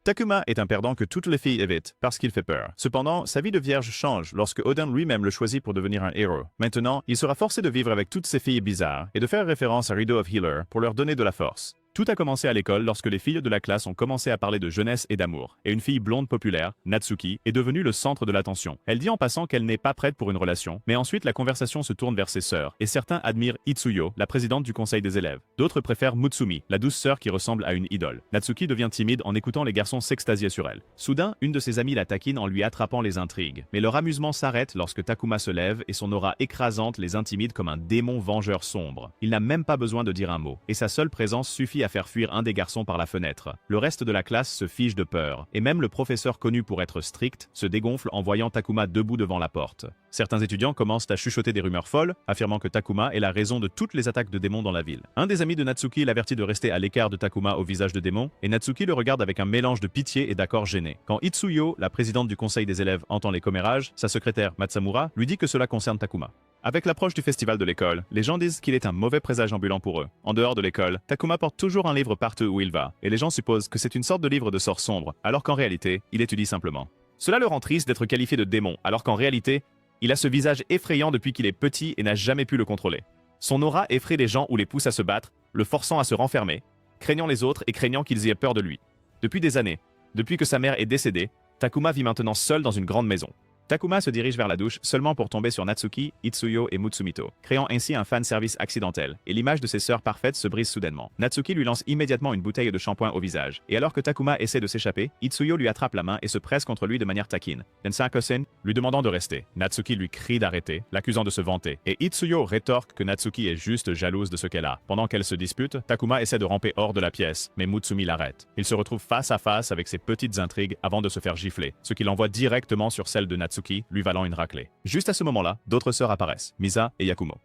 Takuma est un perdant que toutes les filles évitent parce qu'il fait peur. Cependant, sa vie de vierge change lorsque Oden lui-même le choisit pour devenir un héros. Maintenant, il sera forcé de vivre avec toutes ces filles bizarres et de faire référence à Rido of Healer pour leur donner de la force. Tout a commencé à l'école lorsque les filles de la classe ont commencé à parler de jeunesse et d'amour, et une fille blonde populaire, Natsuki, est devenue le centre de l'attention. Elle dit en passant qu'elle n'est pas prête pour une relation, mais ensuite la conversation se tourne vers ses sœurs, et certains admirent Itsuyo, la présidente du conseil des élèves. D'autres préfèrent Mutsumi, la douce sœur qui ressemble à une idole. Natsuki devient timide en écoutant les garçons s'extasier sur elle. Soudain, une de ses amies la taquine en lui attrapant les intrigues, mais leur amusement s'arrête lorsque Takuma se lève et son aura écrasante les intimide comme un démon vengeur sombre. Il n'a même pas besoin de dire un mot, et sa seule présence suffit à faire fuir un des garçons par la fenêtre. Le reste de la classe se fige de peur, et même le professeur connu pour être strict se dégonfle en voyant Takuma debout devant la porte. Certains étudiants commencent à chuchoter des rumeurs folles, affirmant que Takuma est la raison de toutes les attaques de démons dans la ville. Un des amis de Natsuki l'avertit de rester à l'écart de Takuma au visage de démon, et Natsuki le regarde avec un mélange de pitié et d'accord gêné. Quand Itsuyo, la présidente du conseil des élèves, entend les commérages, sa secrétaire Matsamura lui dit que cela concerne Takuma. Avec l'approche du festival de l'école, les gens disent qu'il est un mauvais présage ambulant pour eux. En dehors de l'école, Takuma porte toujours un livre partout où il va, et les gens supposent que c'est une sorte de livre de sorts sombre, alors qu'en réalité, il étudie simplement. Cela le rend triste d'être qualifié de démon, alors qu'en réalité, il a ce visage effrayant depuis qu'il est petit et n'a jamais pu le contrôler. Son aura effraie les gens ou les pousse à se battre, le forçant à se renfermer, craignant les autres et craignant qu'ils aient peur de lui. Depuis des années, depuis que sa mère est décédée, Takuma vit maintenant seul dans une grande maison. Takuma se dirige vers la douche seulement pour tomber sur Natsuki, Itsuyo et Mutsumito, créant ainsi un fan-service accidentel, et l'image de ses sœurs parfaites se brise soudainement. Natsuki lui lance immédiatement une bouteille de shampoing au visage, et alors que Takuma essaie de s'échapper, Itsuyo lui attrape la main et se presse contre lui de manière taquine. Densakosen lui demandant de rester. Natsuki lui crie d'arrêter, l'accusant de se vanter, et Itsuyo rétorque que Natsuki est juste jalouse de ce qu'elle a. Pendant qu'elle se dispute, Takuma essaie de ramper hors de la pièce, mais Mutsumi l'arrête. Il se retrouve face à face avec ses petites intrigues avant de se faire gifler, ce qui l'envoie directement sur celle de Natsuki, lui valant une raclée. Juste à ce moment-là, d'autres sœurs apparaissent, Misa et Yakumo.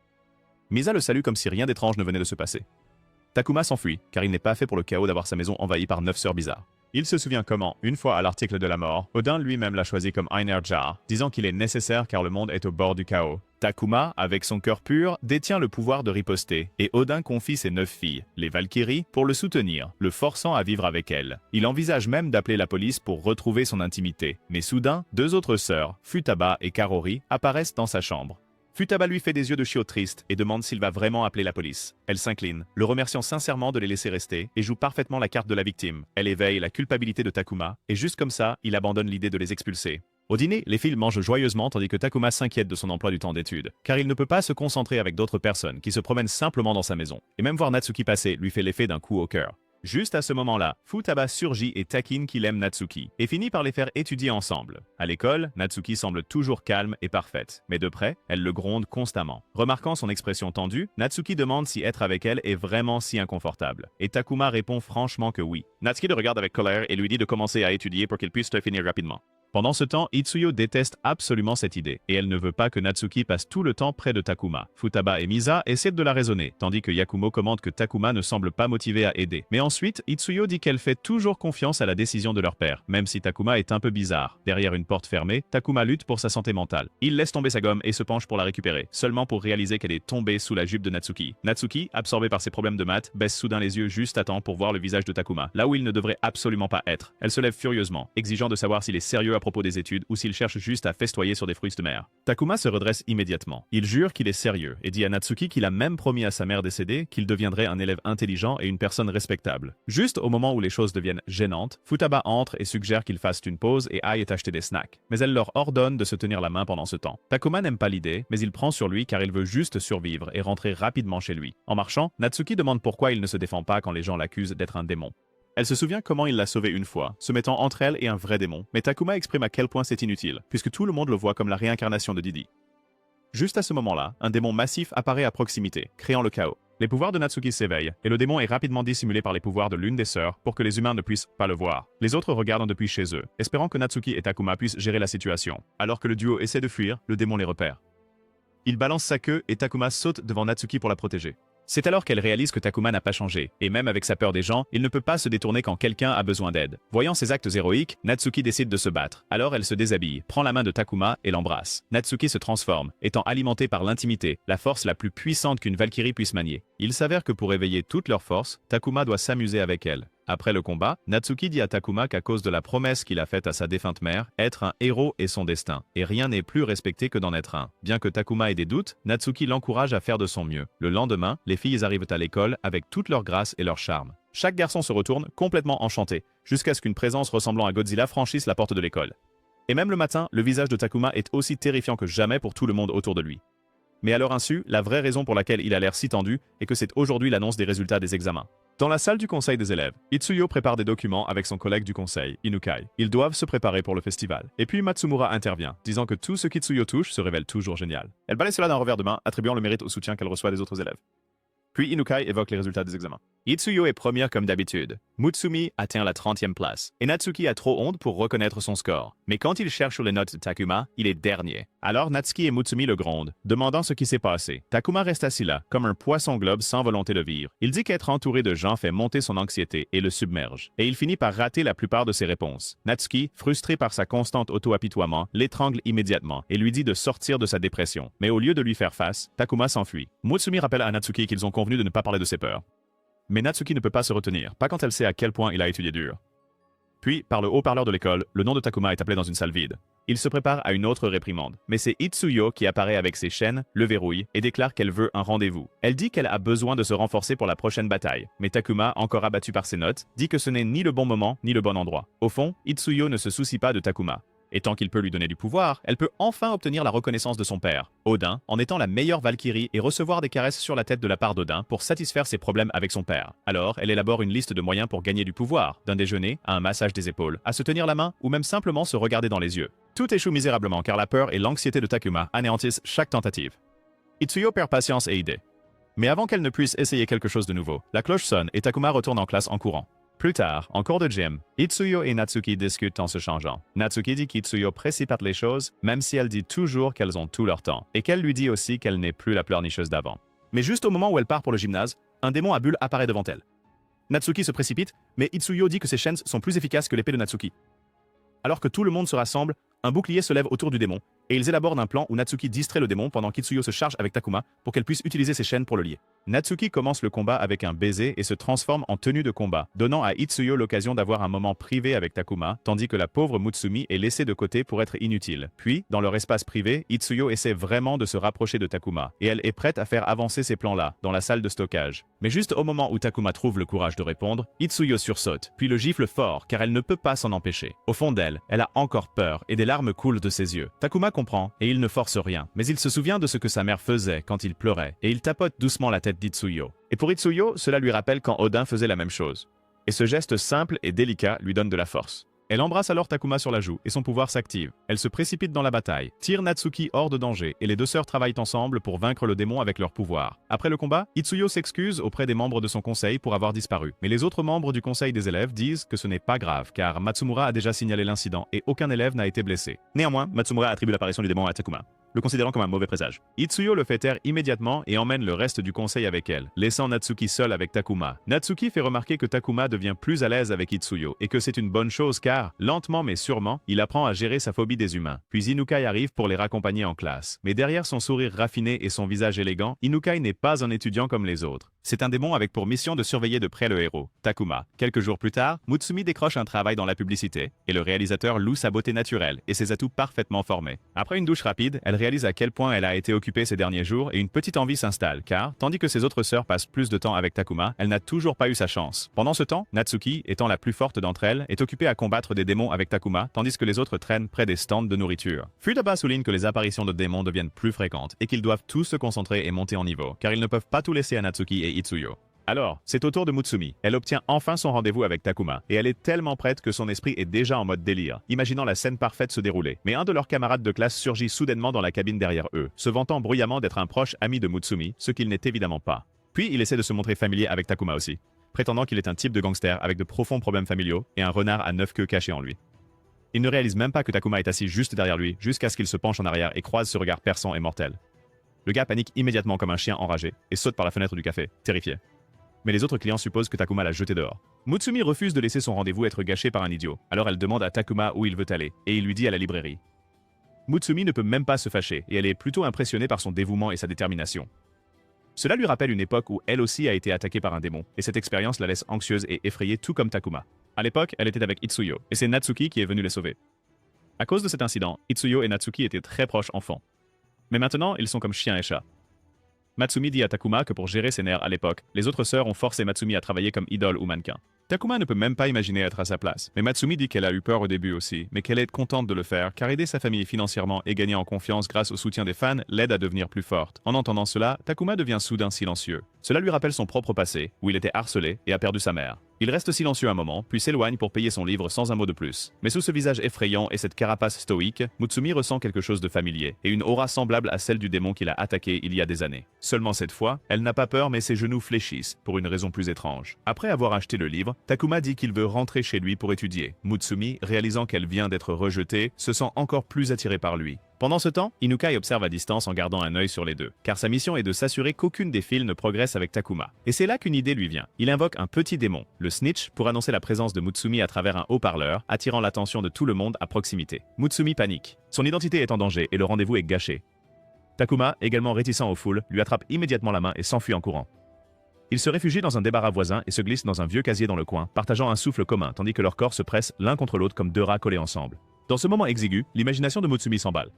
Misa le salue comme si rien d'étrange ne venait de se passer. Takuma s'enfuit, car il n'est pas fait pour le chaos d'avoir sa maison envahie par 9 sœurs bizarres. Il se souvient comment, une fois à l'article de la mort, Oden lui-même l'a choisi comme Einerjar, disant qu'il est nécessaire car le monde est au bord du chaos. Takuma, avec son cœur pur, détient le pouvoir de riposter, et Oden confie ses 9 filles, les Valkyries, pour le soutenir, le forçant à vivre avec elles. Il envisage même d'appeler la police pour retrouver son intimité. Mais soudain, 2 autres sœurs, Futaba et Karori, apparaissent dans sa chambre. Futaba lui fait des yeux de chiot triste et demande s'il va vraiment appeler la police. Elle s'incline, le remerciant sincèrement de les laisser rester, et joue parfaitement la carte de la victime. Elle éveille la culpabilité de Takuma, et juste comme ça, il abandonne l'idée de les expulser. Au dîner, les filles mangent joyeusement tandis que Takuma s'inquiète de son emploi du temps d'études, car il ne peut pas se concentrer avec d'autres personnes qui se promènent simplement dans sa maison. Et même voir Natsuki passer lui fait l'effet d'un coup au cœur. Juste à ce moment-là, Futaba surgit et taquine qu'il aime Natsuki, et finit par les faire étudier ensemble. À l'école, Natsuki semble toujours calme et parfaite, mais de près, elle le gronde constamment. Remarquant son expression tendue, Natsuki demande si être avec elle est vraiment si inconfortable. Et Takuma répond franchement que oui. Natsuki le regarde avec colère et lui dit de commencer à étudier pour qu'il puisse le finir rapidement. Pendant ce temps, Itsuyo déteste absolument cette idée, et elle ne veut pas que Natsuki passe tout le temps près de Takuma. Futaba et Misa essaient de la raisonner, tandis que Yakumo commente que Takuma ne semble pas motivé à aider. Mais ensuite, Itsuyo dit qu'elle fait toujours confiance à la décision de leur père, même si Takuma est un peu bizarre. Derrière une porte fermée, Takuma lutte pour sa santé mentale. Il laisse tomber sa gomme et se penche pour la récupérer, seulement pour réaliser qu'elle est tombée sous la jupe de Natsuki. Natsuki, absorbée par ses problèmes de maths, baisse soudain les yeux juste à temps pour voir le visage de Takuma, là où il ne devrait absolument pas être. Elle se lève furieusement, exigeant de savoir s'il est sérieux à propos des études ou s'il cherche juste à festoyer sur des fruits de mer. Takuma se redresse immédiatement. Il jure qu'il est sérieux et dit à Natsuki qu'il a même promis à sa mère décédée qu'il deviendrait un élève intelligent et une personne respectable. Juste au moment où les choses deviennent gênantes, Futaba entre et suggère qu'ils fassent une pause et aillent acheter des snacks. Mais elle leur ordonne de se tenir la main pendant ce temps. Takuma n'aime pas l'idée, mais il prend sur lui car il veut juste survivre et rentrer rapidement chez lui. En marchant, Natsuki demande pourquoi il ne se défend pas quand les gens l'accusent d'être un démon. Elle se souvient comment il l'a sauvée une fois, se mettant entre elle et un vrai démon, mais Takuma exprime à quel point c'est inutile, puisque tout le monde le voit comme la réincarnation de Didi. Juste à ce moment-là, un démon massif apparaît à proximité, créant le chaos. Les pouvoirs de Natsuki s'éveillent, et le démon est rapidement dissimulé par les pouvoirs de l'une des sœurs pour que les humains ne puissent pas le voir. Les autres regardent depuis chez eux, espérant que Natsuki et Takuma puissent gérer la situation. Alors que le duo essaie de fuir, le démon les repère. Il balance sa queue et Takuma saute devant Natsuki pour la protéger. C'est alors qu'elle réalise que Takuma n'a pas changé, et même avec sa peur des gens, il ne peut pas se détourner quand quelqu'un a besoin d'aide. Voyant ses actes héroïques, Natsuki décide de se battre. Alors elle se déshabille, prend la main de Takuma et l'embrasse. Natsuki se transforme, étant alimentée par l'intimité, la force la plus puissante qu'une Valkyrie puisse manier. Il s'avère que pour éveiller toute leur force, Takuma doit s'amuser avec elle. Après le combat, Natsuki dit à Takuma qu'à cause de la promesse qu'il a faite à sa défunte mère, être un héros est son destin, et rien n'est plus respecté que d'en être un. Bien que Takuma ait des doutes, Natsuki l'encourage à faire de son mieux. Le lendemain, les filles arrivent à l'école avec toute leur grâce et leur charme. Chaque garçon se retourne, complètement enchanté, jusqu'à ce qu'une présence ressemblant à Godzilla franchisse la porte de l'école. Et même le matin, le visage de Takuma est aussi terrifiant que jamais pour tout le monde autour de lui. Mais à leur insu, la vraie raison pour laquelle il a l'air si tendu est que c'est aujourd'hui l'annonce des résultats des examens. Dans la salle du conseil des élèves, Itsuyo prépare des documents avec son collègue du conseil, Inukai. Ils doivent se préparer pour le festival. Et puis Matsumura intervient, disant que tout ce qu'Itsuyo touche se révèle toujours génial. Elle balaye cela d'un revers de main, attribuant le mérite au soutien qu'elle reçoit des autres élèves. Puis Inukai évoque les résultats des examens. Itsuyo est première comme d'habitude. Mutsumi atteint la 30e place. Et Natsuki a trop honte pour reconnaître son score. Mais quand il cherche sur les notes de Takuma, il est dernier. Alors Natsuki et Mutsumi le grondent, demandant ce qui s'est passé. Takuma reste assis là, comme un poisson globe sans volonté de vivre. Il dit qu'être entouré de gens fait monter son anxiété et le submerge. Et il finit par rater la plupart de ses réponses. Natsuki, frustré par sa constante auto-apitoiement, l'étrangle immédiatement et lui dit de sortir de sa dépression. Mais au lieu de lui faire face, Takuma s'enfuit. Mutsumi rappelle à Natsuki qu'ils ont convenu de ne pas parler de ses peurs. Mais Natsuki ne peut pas se retenir, pas quand elle sait à quel point il a étudié dur. Puis, par le haut-parleur de l'école, le nom de Takuma est appelé dans une salle vide. Il se prépare à une autre réprimande. Mais c'est Itsuyo qui apparaît avec ses chaînes, le verrouille et déclare qu'elle veut un rendez-vous. Elle dit qu'elle a besoin de se renforcer pour la prochaine bataille. Mais Takuma, encore abattu par ses notes, dit que ce n'est ni le bon moment ni le bon endroit. Au fond, Itsuyo ne se soucie pas de Takuma. Et tant qu'il peut lui donner du pouvoir, elle peut enfin obtenir la reconnaissance de son père, Odin, en étant la meilleure Valkyrie et recevoir des caresses sur la tête de la part d'Odin pour satisfaire ses problèmes avec son père. Alors, elle élabore une liste de moyens pour gagner du pouvoir, d'un déjeuner à un massage des épaules, à se tenir la main ou même simplement se regarder dans les yeux. Tout échoue misérablement car la peur et l'anxiété de Takuma anéantissent chaque tentative. Itsuyo perd patience et idée. Mais avant qu'elle ne puisse essayer quelque chose de nouveau, la cloche sonne et Takuma retourne en classe en courant. Plus tard, en cours de gym, Itsuyo et Natsuki discutent en se changeant. Natsuki dit qu'Itsuyo précipite les choses, même si elle dit toujours qu'elles ont tout leur temps, et qu'elle lui dit aussi qu'elle n'est plus la pleurnicheuse d'avant. Mais juste au moment où elle part pour le gymnase, un démon à bulles apparaît devant elle. Natsuki se précipite, mais Itsuyo dit que ses chaînes sont plus efficaces que l'épée de Natsuki. Alors que tout le monde se rassemble, un bouclier se lève autour du démon, et ils élaborent un plan où Natsuki distrait le démon pendant qu'Itsuyo se charge avec Takuma pour qu'elle puisse utiliser ses chaînes pour le lier. Natsuki commence le combat avec un baiser et se transforme en tenue de combat, donnant à Itsuyo l'occasion d'avoir un moment privé avec Takuma, tandis que la pauvre Mutsumi est laissée de côté pour être inutile. Puis, dans leur espace privé, Itsuyo essaie vraiment de se rapprocher de Takuma, et elle est prête à faire avancer ces plans-là, dans la salle de stockage. Mais juste au moment où Takuma trouve le courage de répondre, Itsuyo sursaute, puis le gifle fort car elle ne peut pas s'en empêcher. Au fond d'elle, elle a encore peur et des larmes coulent de ses yeux. Takuma comprend, et il ne force rien, mais il se souvient de ce que sa mère faisait quand il pleurait, et il tapote doucement la tête d'Itsuyo. Et pour Itsuyo, cela lui rappelle quand Odin faisait la même chose. Et ce geste simple et délicat lui donne de la force. Elle embrasse alors Takuma sur la joue et son pouvoir s'active. Elle se précipite dans la bataille, tire Natsuki hors de danger et les deux sœurs travaillent ensemble pour vaincre le démon avec leur pouvoir. Après le combat, Itsuyo s'excuse auprès des membres de son conseil pour avoir disparu. Mais les autres membres du conseil des élèves disent que ce n'est pas grave car Matsumura a déjà signalé l'incident et aucun élève n'a été blessé. Néanmoins, Matsumura attribue l'apparition du démon à Takuma, le considérant comme un mauvais présage. Itsuyo le fait taire immédiatement et emmène le reste du conseil avec elle, laissant Natsuki seule avec Takuma. Natsuki fait remarquer que Takuma devient plus à l'aise avec Itsuyo et que c'est une bonne chose car, lentement mais sûrement, il apprend à gérer sa phobie des humains. Puis Inukai arrive pour les raccompagner en classe. Mais derrière son sourire raffiné et son visage élégant, Inukai n'est pas un étudiant comme les autres. C'est un démon avec pour mission de surveiller de près le héros, Takuma. Quelques jours plus tard, Mutsumi décroche un travail dans la publicité, et le réalisateur loue sa beauté naturelle et ses atouts parfaitement formés. Après une douche rapide, elle réalise à quel point elle a été occupée ces derniers jours et une petite envie s'installe, car, tandis que ses autres sœurs passent plus de temps avec Takuma, elle n'a toujours pas eu sa chance. Pendant ce temps, Natsuki, étant la plus forte d'entre elles, est occupée à combattre des démons avec Takuma, tandis que les autres traînent près des stands de nourriture. Futaba souligne que les apparitions de démons deviennent plus fréquentes et qu'ils doivent tous se concentrer et monter en niveau, car ils ne peuvent pas tout laisser à Natsuki et Itsuyo. Alors, c'est au tour de Mutsumi. Elle obtient enfin son rendez-vous avec Takuma, et elle est tellement prête que son esprit est déjà en mode délire, imaginant la scène parfaite se dérouler. Mais un de leurs camarades de classe surgit soudainement dans la cabine derrière eux, se vantant bruyamment d'être un proche ami de Mutsumi, ce qu'il n'est évidemment pas. Puis il essaie de se montrer familier avec Takuma aussi, prétendant qu'il est un type de gangster avec de profonds problèmes familiaux et un renard à 9 queues caché en lui. Il ne réalise même pas que Takuma est assis juste derrière lui, jusqu'à ce qu'il se penche en arrière et croise ce regard perçant et mortel. Le gars panique immédiatement comme un chien enragé, et saute par la fenêtre du café, terrifié. Mais les autres clients supposent que Takuma l'a jeté dehors. Mutsumi refuse de laisser son rendez-vous être gâché par un idiot, alors elle demande à Takuma où il veut aller, et il lui dit à la librairie. Mutsumi ne peut même pas se fâcher, et elle est plutôt impressionnée par son dévouement et sa détermination. Cela lui rappelle une époque où elle aussi a été attaquée par un démon, et cette expérience la laisse anxieuse et effrayée tout comme Takuma. À l'époque, elle était avec Itsuyo, et c'est Natsuki qui est venu les sauver. À cause de cet incident, Itsuyo et Natsuki étaient très proches enfants. Mais maintenant, ils sont comme chien et chat. Matsumi dit à Takuma que pour gérer ses nerfs à l'époque, les autres sœurs ont forcé Matsumi à travailler comme idole ou mannequin. Takuma ne peut même pas imaginer être à sa place, mais Matsumi dit qu'elle a eu peur au début aussi, mais qu'elle est contente de le faire car aider sa famille financièrement et gagner en confiance grâce au soutien des fans l'aide à devenir plus forte. En entendant cela, Takuma devient soudain silencieux. Cela lui rappelle son propre passé, où il était harcelé et a perdu sa mère. Il reste silencieux un moment, puis s'éloigne pour payer son livre sans un mot de plus. Mais sous ce visage effrayant et cette carapace stoïque, Mutsumi ressent quelque chose de familier, et une aura semblable à celle du démon qu'il a attaqué il y a des années. Seulement cette fois, elle n'a pas peur mais ses genoux fléchissent, pour une raison plus étrange. Après avoir acheté le livre, Takuma dit qu'il veut rentrer chez lui pour étudier. Mutsumi, réalisant qu'elle vient d'être rejetée, se sent encore plus attirée par lui. Pendant ce temps, Inukai observe à distance en gardant un œil sur les deux, car sa mission est de s'assurer qu'aucune des filles ne progresse avec Takuma. Et c'est là qu'une idée lui vient. Il invoque un petit démon, le Snitch, pour annoncer la présence de Mutsumi à travers un haut-parleur, attirant l'attention de tout le monde à proximité. Mutsumi panique. Son identité est en danger et le rendez-vous est gâché. Takuma, également réticent aux foules, lui attrape immédiatement la main et s'enfuit en courant. Ils se réfugient dans un débarras voisin et se glissent dans un vieux casier dans le coin, partageant un souffle commun, tandis que leurs corps se pressent l'un contre l'autre comme deux rats collés ensemble. Dans ce moment exigu, l'imagination de Mutsumi s'emballe.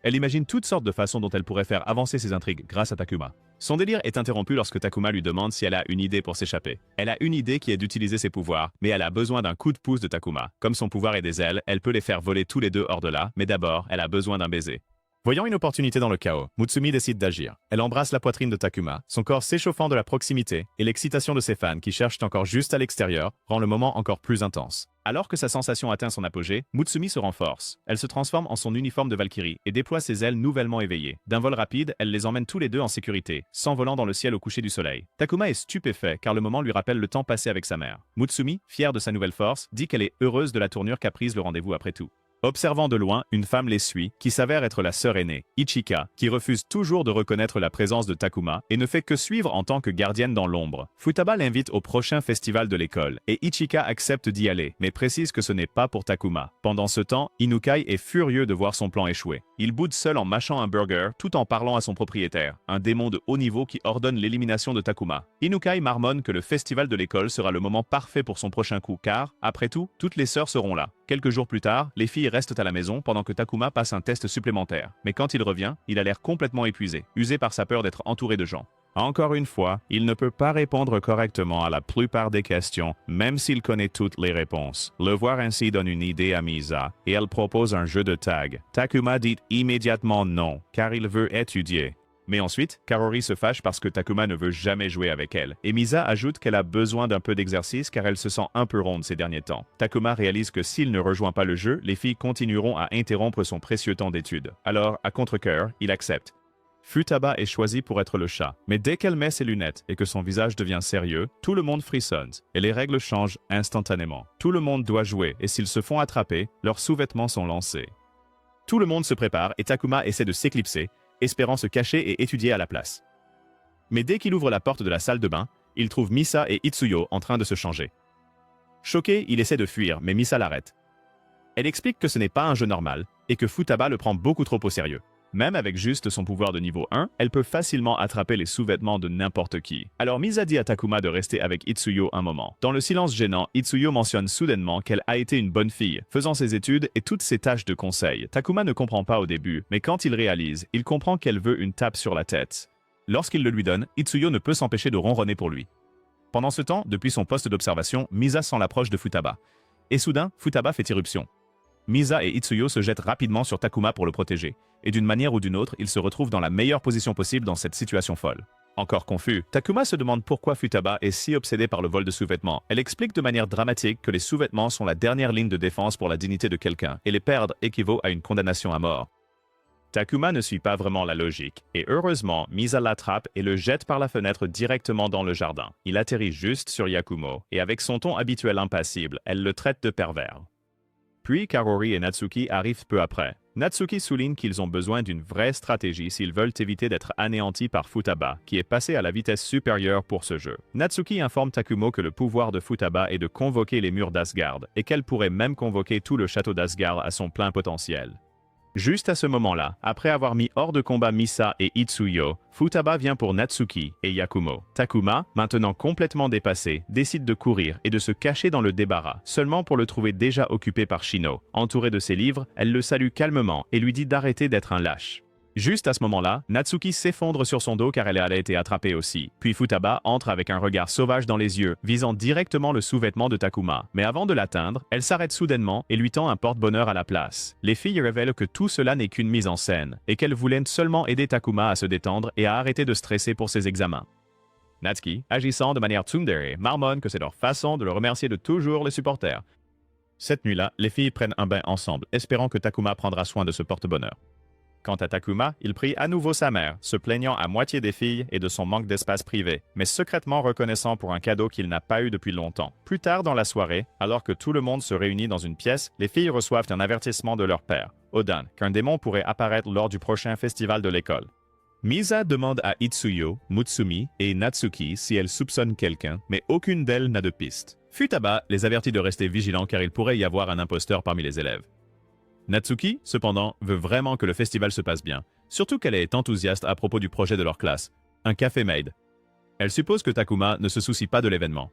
Elle imagine toutes sortes de façons dont elle pourrait faire avancer ses intrigues grâce à Takuma. Son délire est interrompu lorsque Takuma lui demande si elle a une idée pour s'échapper. Elle a une idée qui est d'utiliser ses pouvoirs, mais elle a besoin d'un coup de pouce de Takuma. Comme son pouvoir est des ailes, elle peut les faire voler tous les deux hors de là, mais d'abord, elle a besoin d'un baiser. Voyant une opportunité dans le chaos, Mutsumi décide d'agir. Elle embrasse la poitrine de Takuma, son corps s'échauffant de la proximité, et l'excitation de ses fans qui cherchent encore juste à l'extérieur rend le moment encore plus intense. Alors que sa sensation atteint son apogée, Mutsumi se renforce. Elle se transforme en son uniforme de Valkyrie et déploie ses ailes nouvellement éveillées. D'un vol rapide, elle les emmène tous les deux en sécurité, s'envolant dans le ciel au coucher du soleil. Takuma est stupéfait car le moment lui rappelle le temps passé avec sa mère. Mutsumi, fière de sa nouvelle force, dit qu'elle est heureuse de la tournure qu'a prise le rendez-vous après tout. Observant de loin, une femme les suit, qui s'avère être la sœur aînée, Ichika, qui refuse toujours de reconnaître la présence de Takuma et ne fait que suivre en tant que gardienne dans l'ombre. Futaba l'invite au prochain festival de l'école, et Ichika accepte d'y aller, mais précise que ce n'est pas pour Takuma. Pendant ce temps, Inukai est furieux de voir son plan échouer. Il boude seul en mâchant un burger, tout en parlant à son propriétaire, un démon de haut niveau qui ordonne l'élimination de Takuma. Inukai marmonne que le festival de l'école sera le moment parfait pour son prochain coup, car, après tout, toutes les sœurs seront là. Quelques jours plus tard, les filles restent à la maison pendant que Takuma passe un test supplémentaire. Mais quand il revient, il a l'air complètement épuisé, usé par sa peur d'être entouré de gens. Encore une fois, il ne peut pas répondre correctement à la plupart des questions, même s'il connaît toutes les réponses. Le voir ainsi donne une idée à Misa, et elle propose un jeu de tag. Takuma dit immédiatement non, car il veut étudier. Mais ensuite, Karori se fâche parce que Takuma ne veut jamais jouer avec elle. Et Misa ajoute qu'elle a besoin d'un peu d'exercice car elle se sent un peu ronde ces derniers temps. Takuma réalise que s'il ne rejoint pas le jeu, les filles continueront à interrompre son précieux temps d'études. Alors, à contre-cœur, il accepte. Futaba est choisi pour être le chat, mais dès qu'elle met ses lunettes et que son visage devient sérieux, tout le monde frissonne et les règles changent instantanément. Tout le monde doit jouer et s'ils se font attraper, leurs sous-vêtements sont lancés. Tout le monde se prépare et Takuma essaie de s'éclipser, espérant se cacher et étudier à la place. Mais dès qu'il ouvre la porte de la salle de bain, il trouve Misa et Itsuyo en train de se changer. Choqué, il essaie de fuir, mais Misa l'arrête. Elle explique que ce n'est pas un jeu normal et que Futaba le prend beaucoup trop au sérieux. Même avec juste son pouvoir de niveau 1, elle peut facilement attraper les sous-vêtements de n'importe qui. Alors Misa dit à Takuma de rester avec Itsuyo un moment. Dans le silence gênant, Itsuyo mentionne soudainement qu'elle a été une bonne fille, faisant ses études et toutes ses tâches de conseil. Takuma ne comprend pas au début, mais quand il réalise, il comprend qu'elle veut une tape sur la tête. Lorsqu'il le lui donne, Itsuyo ne peut s'empêcher de ronronner pour lui. Pendant ce temps, depuis son poste d'observation, Misa sent l'approche de Futaba. Et soudain, Futaba fait irruption. Misa et Itsuyo se jettent rapidement sur Takuma pour le protéger, et d'une manière ou d'une autre, ils se retrouvent dans la meilleure position possible dans cette situation folle. Encore confus, Takuma se demande pourquoi Futaba est si obsédée par le vol de sous-vêtements. Elle explique de manière dramatique que les sous-vêtements sont la dernière ligne de défense pour la dignité de quelqu'un, et les perdre équivaut à une condamnation à mort. Takuma ne suit pas vraiment la logique, et heureusement, Misa l'attrape et le jette par la fenêtre directement dans le jardin. Il atterrit juste sur Yakumo, et avec son ton habituel impassible, elle le traite de pervers. Puis Karori et Natsuki arrivent peu après. Natsuki souligne qu'ils ont besoin d'une vraie stratégie s'ils veulent éviter d'être anéantis par Futaba, qui est passé à la vitesse supérieure pour ce jeu. Natsuki informe Takumo que le pouvoir de Futaba est de convoquer les murs d'Asgard, et qu'elle pourrait même convoquer tout le château d'Asgard à son plein potentiel. Juste à ce moment-là, après avoir mis hors de combat Misa et Itsuyo, Futaba vient pour Natsuki et Yakumo. Takuma, maintenant complètement dépassé, décide de courir et de se cacher dans le débarras, seulement pour le trouver déjà occupé par Shino. Entourée de ses livres, elle le salue calmement et lui dit d'arrêter d'être un lâche. Juste à ce moment-là, Natsuki s'effondre sur son dos car elle a été attrapée aussi. Puis Futaba entre avec un regard sauvage dans les yeux, visant directement le sous-vêtement de Takuma. Mais avant de l'atteindre, elle s'arrête soudainement et lui tend un porte-bonheur à la place. Les filles révèlent que tout cela n'est qu'une mise en scène, et qu'elles voulaient seulement aider Takuma à se détendre et à arrêter de stresser pour ses examens. Natsuki, agissant de manière tsundere, marmonne que c'est leur façon de le remercier de toujours les supporters. Cette nuit-là, les filles prennent un bain ensemble, espérant que Takuma prendra soin de ce porte-bonheur. Quant à Takuma, il prie à nouveau sa mère, se plaignant à moitié des filles et de son manque d'espace privé, mais secrètement reconnaissant pour un cadeau qu'il n'a pas eu depuis longtemps. Plus tard dans la soirée, alors que tout le monde se réunit dans une pièce, les filles reçoivent un avertissement de leur père, Odan, qu'un démon pourrait apparaître lors du prochain festival de l'école. Misa demande à Itsuyo, Mutsumi et Natsuki si elles soupçonnent quelqu'un, mais aucune d'elles n'a de piste. Futaba les avertit de rester vigilants car il pourrait y avoir un imposteur parmi les élèves. Natsuki, cependant, veut vraiment que le festival se passe bien, surtout qu'elle est enthousiaste à propos du projet de leur classe, un café maid. Elle suppose que Takuma ne se soucie pas de l'événement.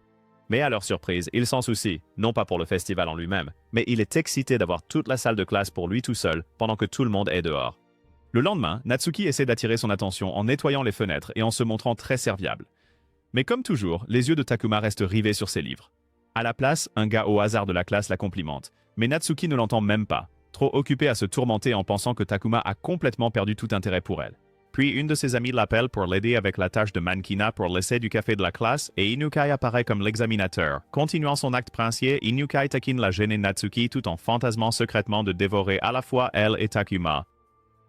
Mais à leur surprise, il s'en soucie, non pas pour le festival en lui-même, mais il est excité d'avoir toute la salle de classe pour lui tout seul, pendant que tout le monde est dehors. Le lendemain, Natsuki essaie d'attirer son attention en nettoyant les fenêtres et en se montrant très serviable. Mais comme toujours, les yeux de Takuma restent rivés sur ses livres. À la place, un gars au hasard de la classe la complimente, mais Natsuki ne l'entend même pas, trop occupée à se tourmenter en pensant que Takuma a complètement perdu tout intérêt pour elle. Puis une de ses amies l'appelle pour l'aider avec la tâche de mannequinat pour l'essai du café de la classe et Inukai apparaît comme l'examinateur. Continuant son acte princier, Inukai taquine la gênée Natsuki tout en fantasmant secrètement de dévorer à la fois elle et Takuma.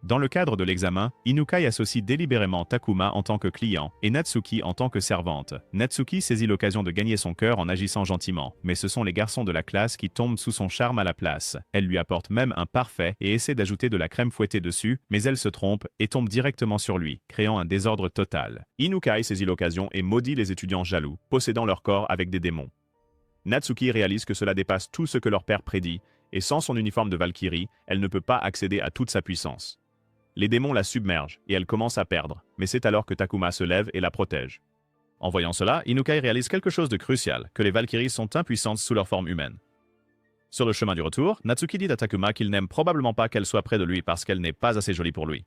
Dans le cadre de l'examen, Inukai associe délibérément Takuma en tant que client et Natsuki en tant que servante. Natsuki saisit l'occasion de gagner son cœur en agissant gentiment, mais ce sont les garçons de la classe qui tombent sous son charme à la place. Elle lui apporte même un parfait et essaie d'ajouter de la crème fouettée dessus, mais elle se trompe et tombe directement sur lui, créant un désordre total. Inukai saisit l'occasion et maudit les étudiants jaloux, possédant leur corps avec des démons. Natsuki réalise que cela dépasse tout ce que leur père prédit, et sans son uniforme de Valkyrie, elle ne peut pas accéder à toute sa puissance. Les démons la submergent et elle commence à perdre, mais c'est alors que Takuma se lève et la protège. En voyant cela, Inukai réalise quelque chose de crucial, que les Valkyries sont impuissantes sous leur forme humaine. Sur le chemin du retour, Natsuki dit à Takuma qu'il n'aime probablement pas qu'elle soit près de lui parce qu'elle n'est pas assez jolie pour lui.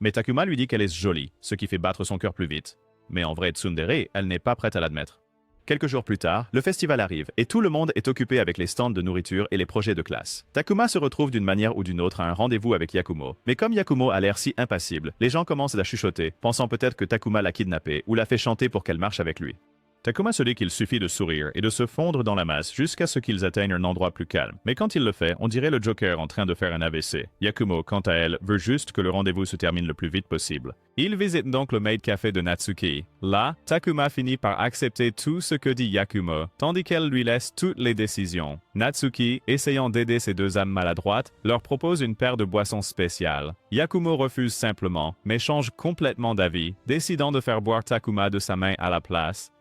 Mais Takuma lui dit qu'elle est jolie, ce qui fait battre son cœur plus vite. Mais en vrai tsundere, elle n'est pas prête à l'admettre. Quelques jours plus tard, le festival arrive et tout le monde est occupé avec les stands de nourriture et les projets de classe. Takuma se retrouve d'une manière ou d'une autre à un rendez-vous avec Yakumo. Mais comme Yakumo a l'air si impassible, les gens commencent à chuchoter, pensant peut-être que Takuma l'a kidnappé ou l'a fait chanter pour qu'elle marche avec lui. Takuma se dit qu'il suffit de sourire et de se fondre dans la masse jusqu'à ce qu'ils atteignent un endroit plus calme. Mais quand il le fait, on dirait le Joker en train de faire un AVC. Yakumo, quant à elle, veut juste que le rendez-vous se termine le plus vite possible. Il visite donc le maid café de Natsuki. Là, Takuma finit par accepter tout ce que dit Yakumo, tandis qu'elle lui laisse toutes les décisions. Natsuki, essayant d'aider ses deux âmes maladroites, leur propose une paire de boissons spéciales. Yakumo refuse simplement, mais change complètement d'avis, décidant de faire boire Takuma de sa main à la place.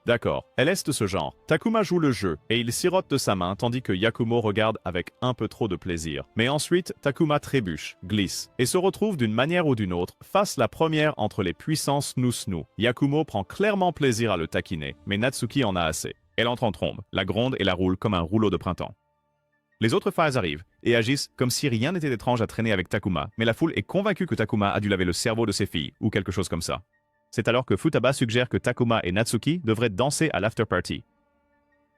D'accord, elle est de ce genre. Takuma joue le jeu et il sirote de sa main tandis que Yakumo regarde avec un peu trop de plaisir. Mais ensuite, Takuma trébuche, glisse et se retrouve d'une manière ou d'une autre face la première entre les puissances Snoo. Yakumo prend clairement plaisir à le taquiner, mais Natsuki en a assez. Elle entre en trombe, la gronde et la roule comme un rouleau de printemps. Les autres phases arrivent et agissent comme si rien n'était étrange à traîner avec Takuma, mais la foule est convaincue que Takuma a dû laver le cerveau de ses filles ou quelque chose comme ça. C'est alors que Futaba suggère que Takuma et Natsuki devraient danser à l'after-party.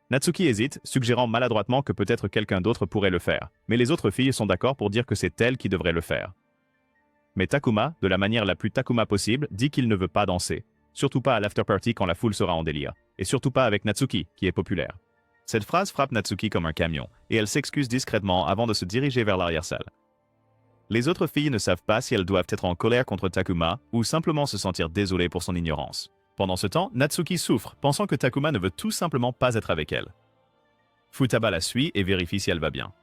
Natsuki hésite, suggérant maladroitement que peut-être quelqu'un d'autre pourrait le faire, mais les autres filles sont d'accord pour dire que c'est elle qui devrait le faire. Mais Takuma, de la manière la plus Takuma possible, dit qu'il ne veut pas danser, surtout pas à l'after-party quand la foule sera en délire, et surtout pas avec Natsuki, qui est populaire. Cette phrase frappe Natsuki comme un camion, et elle s'excuse discrètement avant de se diriger vers l'arrière-salle. Les autres filles ne savent pas si elles doivent être en colère contre Takuma ou simplement se sentir désolées pour son ignorance. Pendant ce temps, Natsuki souffre, pensant que Takuma ne veut tout simplement pas être avec elle. Futaba la suit et vérifie si elle va bien.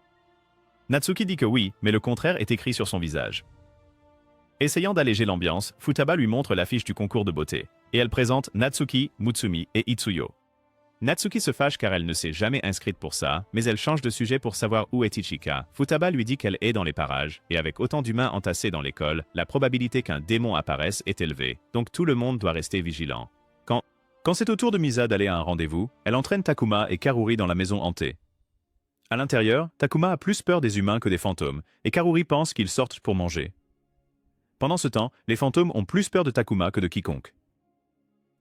Natsuki dit que oui, mais le contraire est écrit sur son visage. Essayant d'alléger l'ambiance, Futaba lui montre l'affiche du concours de beauté, et elle présente Natsuki, Mutsumi et Itsuyo. Natsuki se fâche car elle ne s'est jamais inscrite pour ça, mais elle change de sujet pour savoir où est Ichika. Futaba lui dit qu'elle est dans les parages, et avec autant d'humains entassés dans l'école, la probabilité qu'un démon apparaisse est élevée, donc tout le monde doit rester vigilant. Quand c'est au tour de Misa d'aller à un rendez-vous, elle entraîne Takuma et Karuri dans la maison hantée. À l'intérieur, Takuma a plus peur des humains que des fantômes, et Karuri pense qu'ils sortent pour manger. Pendant ce temps, les fantômes ont plus peur de Takuma que de quiconque.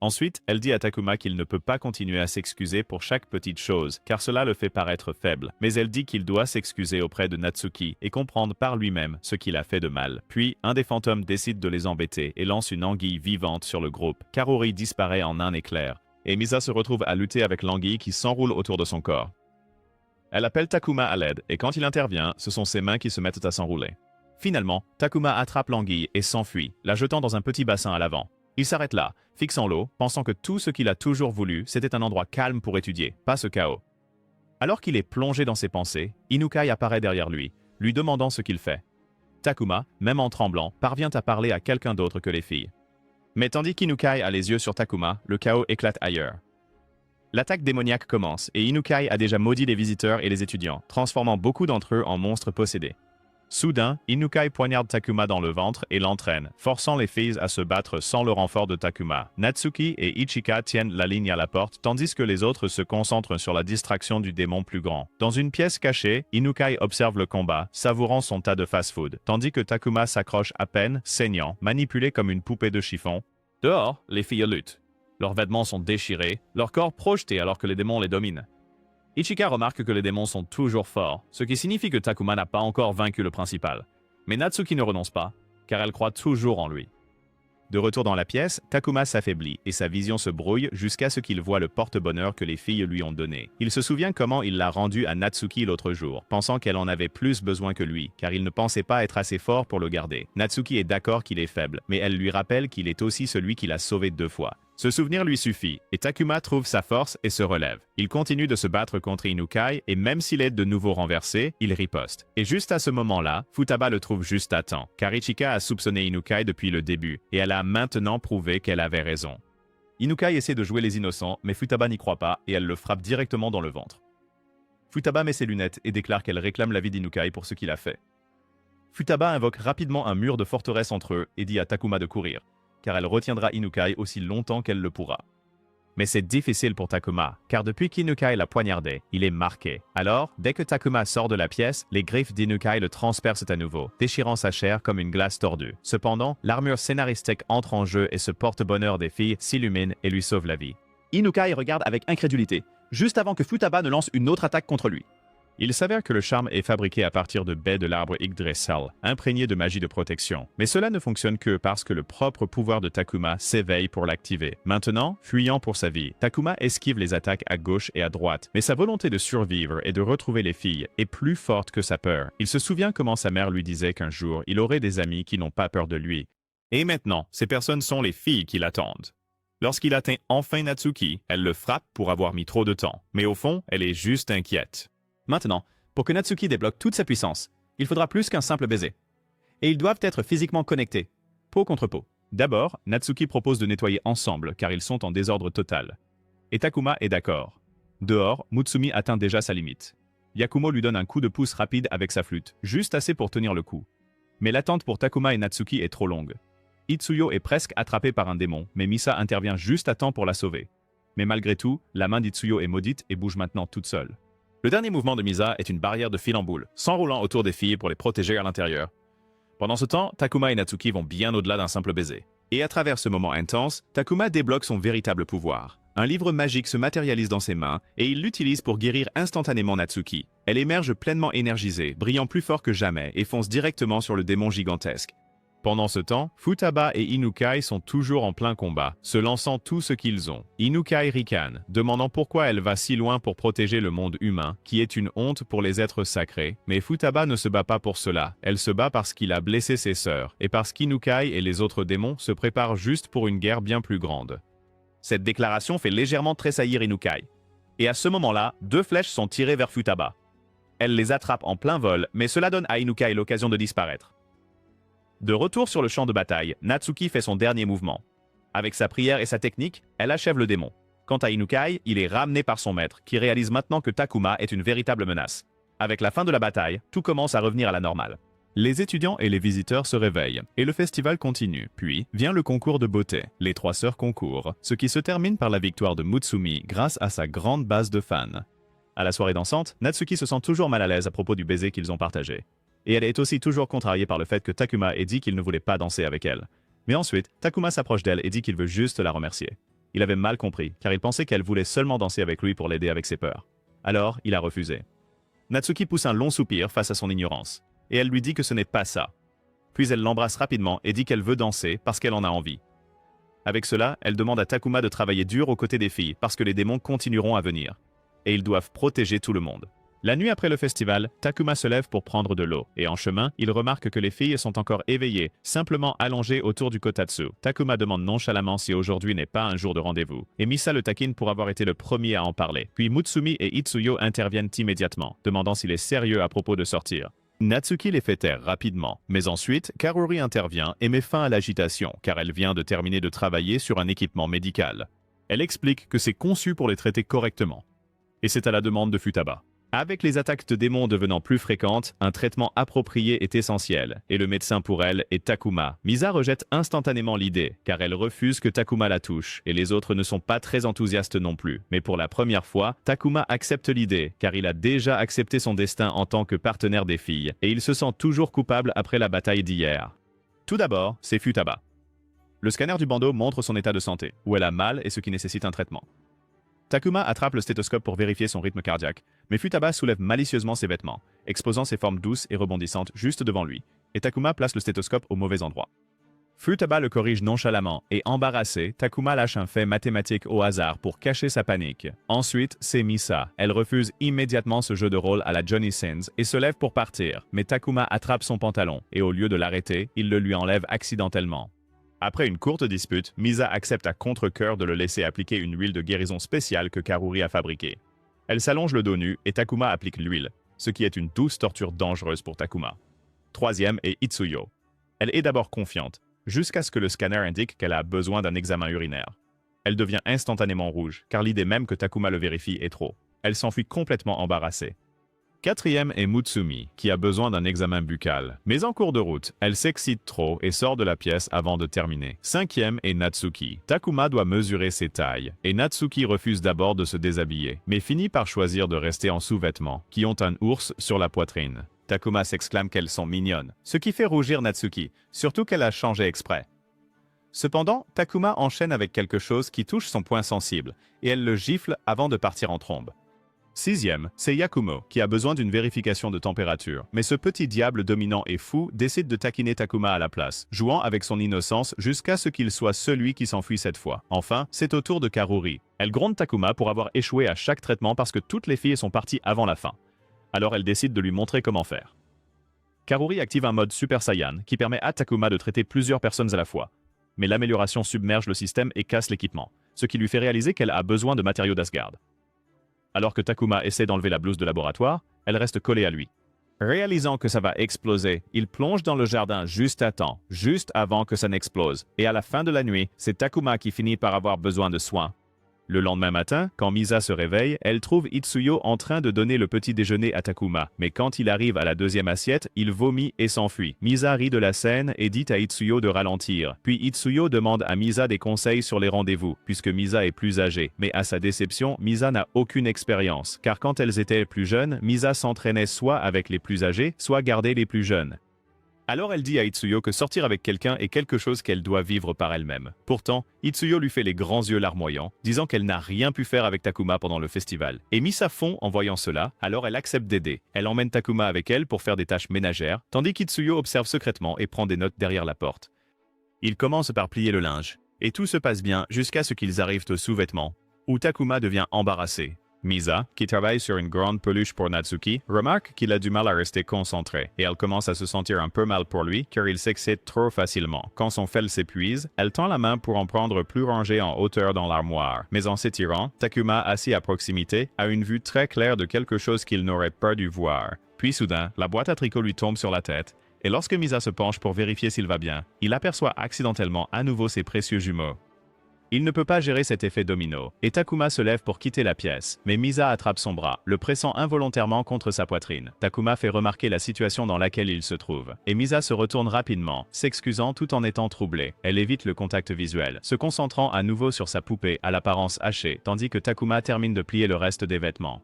Ensuite, elle dit à Takuma qu'il ne peut pas continuer à s'excuser pour chaque petite chose, car cela le fait paraître faible. Mais elle dit qu'il doit s'excuser auprès de Natsuki et comprendre par lui-même ce qu'il a fait de mal. Puis, un des fantômes décide de les embêter et lance une anguille vivante sur le groupe. Karuri disparaît en un éclair, et Misa se retrouve à lutter avec l'anguille qui s'enroule autour de son corps. Elle appelle Takuma à l'aide, et quand il intervient, ce sont ses mains qui se mettent à s'enrouler. Finalement, Takuma attrape l'anguille et s'enfuit, la jetant dans un petit bassin à l'avant. Il s'arrête là, fixant l'eau, pensant que tout ce qu'il a toujours voulu, c'était un endroit calme pour étudier, pas ce chaos. Alors qu'il est plongé dans ses pensées, Inukai apparaît derrière lui, lui demandant ce qu'il fait. Takuma, même en tremblant, parvient à parler à quelqu'un d'autre que les filles. Mais tandis qu'Inukai a les yeux sur Takuma, le chaos éclate ailleurs. L'attaque démoniaque commence, et Inukai a déjà maudit les visiteurs et les étudiants, transformant beaucoup d'entre eux en monstres possédés. Soudain, Inukai poignarde Takuma dans le ventre et l'entraîne, forçant les filles à se battre sans le renfort de Takuma. Natsuki et Ichika tiennent la ligne à la porte, tandis que les autres se concentrent sur la distraction du démon plus grand. Dans une pièce cachée, Inukai observe le combat, savourant son tas de fast-food, tandis que Takuma s'accroche à peine, saignant, manipulé comme une poupée de chiffon. Dehors, les filles luttent. Leurs vêtements sont déchirés, leur corps projeté alors que les démons les dominent. Ichika remarque que les démons sont toujours forts, ce qui signifie que Takuma n'a pas encore vaincu le principal. Mais Natsuki ne renonce pas, car elle croit toujours en lui. De retour dans la pièce, Takuma s'affaiblit et sa vision se brouille jusqu'à ce qu'il voit le porte-bonheur que les filles lui ont donné. Il se souvient comment il l'a rendu à Natsuki l'autre jour, pensant qu'elle en avait plus besoin que lui, car il ne pensait pas être assez fort pour le garder. Natsuki est d'accord qu'il est faible, mais elle lui rappelle qu'il est aussi celui qui l'a sauvé 2 fois. Ce souvenir lui suffit, et Takuma trouve sa force et se relève. Il continue de se battre contre Inukai, et même s'il est de nouveau renversé, il riposte. Et juste à ce moment-là, Futaba le trouve juste à temps, car Ichika a soupçonné Inukai depuis le début, et elle a maintenant prouvé qu'elle avait raison. Inukai essaie de jouer les innocents, mais Futaba n'y croit pas, et elle le frappe directement dans le ventre. Futaba met ses lunettes et déclare qu'elle réclame la vie d'Inukai pour ce qu'il a fait. Futaba invoque rapidement un mur de forteresse entre eux et dit à Takuma de courir, car elle retiendra Inukai aussi longtemps qu'elle le pourra. Mais c'est difficile pour Takuma, car depuis qu'Inukai l'a poignardé, il est marqué. Alors, dès que Takuma sort de la pièce, les griffes d'Inukai le transpercent à nouveau, déchirant sa chair comme une glace tordue. Cependant, l'armure scénaristique entre en jeu et ce porte-bonheur des filles s'illumine et lui sauve la vie. Inukai regarde avec incrédulité, juste avant que Futaba ne lance une autre attaque contre lui. Il s'avère que le charme est fabriqué à partir de baies de l'arbre Yggdrasil, imprégné de magie de protection. Mais cela ne fonctionne que parce que le propre pouvoir de Takuma s'éveille pour l'activer. Maintenant, fuyant pour sa vie, Takuma esquive les attaques à gauche et à droite, mais sa volonté de survivre et de retrouver les filles est plus forte que sa peur. Il se souvient comment sa mère lui disait qu'un jour, il aurait des amis qui n'ont pas peur de lui. Et maintenant, ces personnes sont les filles qui l'attendent. Lorsqu'il atteint enfin Natsuki, elle le frappe pour avoir mis trop de temps. Mais au fond, elle est juste inquiète. Maintenant, pour que Natsuki débloque toute sa puissance, il faudra plus qu'un simple baiser. Et ils doivent être physiquement connectés, peau contre peau. D'abord, Natsuki propose de nettoyer ensemble car ils sont en désordre total. Et Takuma est d'accord. Dehors, Mutsumi atteint déjà sa limite. Yakumo lui donne un coup de pouce rapide avec sa flûte, juste assez pour tenir le coup. Mais l'attente pour Takuma et Natsuki est trop longue. Itsuyo est presque attrapé par un démon, mais Misa intervient juste à temps pour la sauver. Mais malgré tout, la main d'Itsuyo est maudite et bouge maintenant toute seule. Le dernier mouvement de Misa est une barrière de fil en boule, s'enroulant autour des filles pour les protéger à l'intérieur. Pendant ce temps, Takuma et Natsuki vont bien au-delà d'un simple baiser. Et à travers ce moment intense, Takuma débloque son véritable pouvoir. Un livre magique se matérialise dans ses mains et il l'utilise pour guérir instantanément Natsuki. Elle émerge pleinement énergisée, brillant plus fort que jamais et fonce directement sur le démon gigantesque. Pendant ce temps, Futaba et Inukai sont toujours en plein combat, se lançant tout ce qu'ils ont. Inukai ricane, demandant pourquoi elle va si loin pour protéger le monde humain, qui est une honte pour les êtres sacrés. Mais Futaba ne se bat pas pour cela, elle se bat parce qu'il a blessé ses sœurs, et parce qu'Inukai et les autres démons se préparent juste pour une guerre bien plus grande. Cette déclaration fait légèrement tressaillir Inukai. Et à ce moment-là, 2 flèches sont tirées vers Futaba. Elle les attrape en plein vol, mais cela donne à Inukai l'occasion de disparaître. De retour sur le champ de bataille, Natsuki fait son dernier mouvement. Avec sa prière et sa technique, elle achève le démon. Quant à Inukai, il est ramené par son maître, qui réalise maintenant que Takuma est une véritable menace. Avec la fin de la bataille, tout commence à revenir à la normale. Les étudiants et les visiteurs se réveillent, et le festival continue. Puis vient le concours de beauté. Les trois sœurs concourent, ce qui se termine par la victoire de Mutsumi grâce à sa grande base de fans. À la soirée dansante, Natsuki se sent toujours mal à l'aise à propos du baiser qu'ils ont partagé. Et elle est aussi toujours contrariée par le fait que Takuma ait dit qu'il ne voulait pas danser avec elle. Mais ensuite, Takuma s'approche d'elle et dit qu'il veut juste la remercier. Il avait mal compris, car il pensait qu'elle voulait seulement danser avec lui pour l'aider avec ses peurs. Alors, il a refusé. Natsuki pousse un long soupir face à son ignorance. Et elle lui dit que ce n'est pas ça. Puis elle l'embrasse rapidement et dit qu'elle veut danser parce qu'elle en a envie. Avec cela, elle demande à Takuma de travailler dur aux côtés des filles parce que les démons continueront à venir. Et ils doivent protéger tout le monde. La nuit après le festival, Takuma se lève pour prendre de l'eau, et en chemin, il remarque que les filles sont encore éveillées, simplement allongées autour du kotatsu. Takuma demande nonchalamment si aujourd'hui n'est pas un jour de rendez-vous, et Misa le taquine pour avoir été le premier à en parler. Puis Mutsumi et Itsuyo interviennent immédiatement, demandant s'il est sérieux à propos de sortir. Natsuki les fait taire rapidement, mais ensuite, Karuri intervient et met fin à l'agitation, car elle vient de terminer de travailler sur un équipement médical. Elle explique que c'est conçu pour les traiter correctement. Et c'est à la demande de Futaba. Avec les attaques de démons devenant plus fréquentes, un traitement approprié est essentiel, et le médecin pour elle est Takuma. Misa rejette instantanément l'idée, car elle refuse que Takuma la touche, et les autres ne sont pas très enthousiastes non plus. Mais pour la première fois, Takuma accepte l'idée, car il a déjà accepté son destin en tant que partenaire des filles, et il se sent toujours coupable après la bataille d'hier. Tout d'abord, c'est Futaba. Le scanner du bandeau montre son état de santé, où elle a mal et ce qui nécessite un traitement. Takuma attrape le stéthoscope pour vérifier son rythme cardiaque, mais Futaba soulève malicieusement ses vêtements, exposant ses formes douces et rebondissantes juste devant lui, et Takuma place le stéthoscope au mauvais endroit. Futaba le corrige nonchalamment, et embarrassé, Takuma lâche un fait mathématique au hasard pour cacher sa panique. Ensuite, c'est Misa. Elle refuse immédiatement ce jeu de rôle à la Johnny Sins et se lève pour partir, mais Takuma attrape son pantalon, et au lieu de l'arrêter, il le lui enlève accidentellement. Après une courte dispute, Misa accepte à contre-cœur de le laisser appliquer une huile de guérison spéciale que Karuri a fabriquée. Elle s'allonge le dos nu et Takuma applique l'huile, ce qui est une douce torture dangereuse pour Takuma. Troisième est Itsuyo. Elle est d'abord confiante, jusqu'à ce que le scanner indique qu'elle a besoin d'un examen urinaire. Elle devient instantanément rouge, car l'idée même que Takuma le vérifie est trop. Elle s'enfuit complètement embarrassée. Quatrième est Mutsumi, qui a besoin d'un examen buccal. Mais en cours de route, elle s'excite trop et sort de la pièce avant de terminer. Cinquième est Natsuki. Takuma doit mesurer ses tailles, et Natsuki refuse d'abord de se déshabiller, mais finit par choisir de rester en sous-vêtements, qui ont un ours sur la poitrine. Takuma s'exclame qu'elles sont mignonnes, ce qui fait rougir Natsuki, surtout qu'elle a changé exprès. Cependant, Takuma enchaîne avec quelque chose qui touche son point sensible, et elle le gifle avant de partir en trombe. Sixième, c'est Yakumo, qui a besoin d'une vérification de température. Mais ce petit diable dominant et fou décide de taquiner Takuma à la place, jouant avec son innocence jusqu'à ce qu'il soit celui qui s'enfuit cette fois. Enfin, c'est au tour de Karuri. Elle gronde Takuma pour avoir échoué à chaque traitement parce que toutes les filles sont parties avant la fin. Alors elle décide de lui montrer comment faire. Karuri active un mode Super Saiyan qui permet à Takuma de traiter plusieurs personnes à la fois. Mais l'amélioration submerge le système et casse l'équipement, ce qui lui fait réaliser qu'elle a besoin de matériaux d'Asgard. Alors que Takuma essaie d'enlever la blouse de laboratoire, elle reste collée à lui. Réalisant que ça va exploser, il plonge dans le jardin juste à temps, juste avant que ça n'explose. Et à la fin de la nuit, c'est Takuma qui finit par avoir besoin de soins. Le lendemain matin, quand Misa se réveille, elle trouve Itsuyo en train de donner le petit déjeuner à Takuma. Mais quand il arrive à la deuxième assiette, il vomit et s'enfuit. Misa rit de la scène et dit à Itsuyo de ralentir. Puis Itsuyo demande à Misa des conseils sur les rendez-vous, puisque Misa est plus âgée. Mais à sa déception, Misa n'a aucune expérience, car quand elles étaient plus jeunes, Misa s'entraînait soit avec les plus âgés, soit garder les plus jeunes. Alors elle dit à Itsuyo que sortir avec quelqu'un est quelque chose qu'elle doit vivre par elle-même. Pourtant, Itsuyo lui fait les grands yeux larmoyants, disant qu'elle n'a rien pu faire avec Takuma pendant le festival. Et Misa fond en voyant cela, alors elle accepte d'aider. Elle emmène Takuma avec elle pour faire des tâches ménagères, tandis qu'Itsuyo observe secrètement et prend des notes derrière la porte. Ils commencent par plier le linge, et tout se passe bien jusqu'à ce qu'ils arrivent aux sous-vêtements, où Takuma devient embarrassé. Misa, qui travaille sur une grande peluche pour Natsuki, remarque qu'il a du mal à rester concentré, et elle commence à se sentir un peu mal pour lui car il s'excite trop facilement. Quand son fel s'épuise, elle tend la main pour en prendre plus rangé en hauteur dans l'armoire. Mais en s'étirant, Takuma, assis à proximité, a une vue très claire de quelque chose qu'il n'aurait pas dû voir. Puis soudain, la boîte à tricot lui tombe sur la tête, et lorsque Misa se penche pour vérifier s'il va bien, il aperçoit accidentellement à nouveau ses précieux jumeaux. Il ne peut pas gérer cet effet domino, et Takuma se lève pour quitter la pièce, mais Misa attrape son bras, le pressant involontairement contre sa poitrine. Takuma fait remarquer la situation dans laquelle il se trouve, et Misa se retourne rapidement, s'excusant tout en étant troublée. Elle évite le contact visuel, se concentrant à nouveau sur sa poupée à l'apparence hachée, tandis que Takuma termine de plier le reste des vêtements.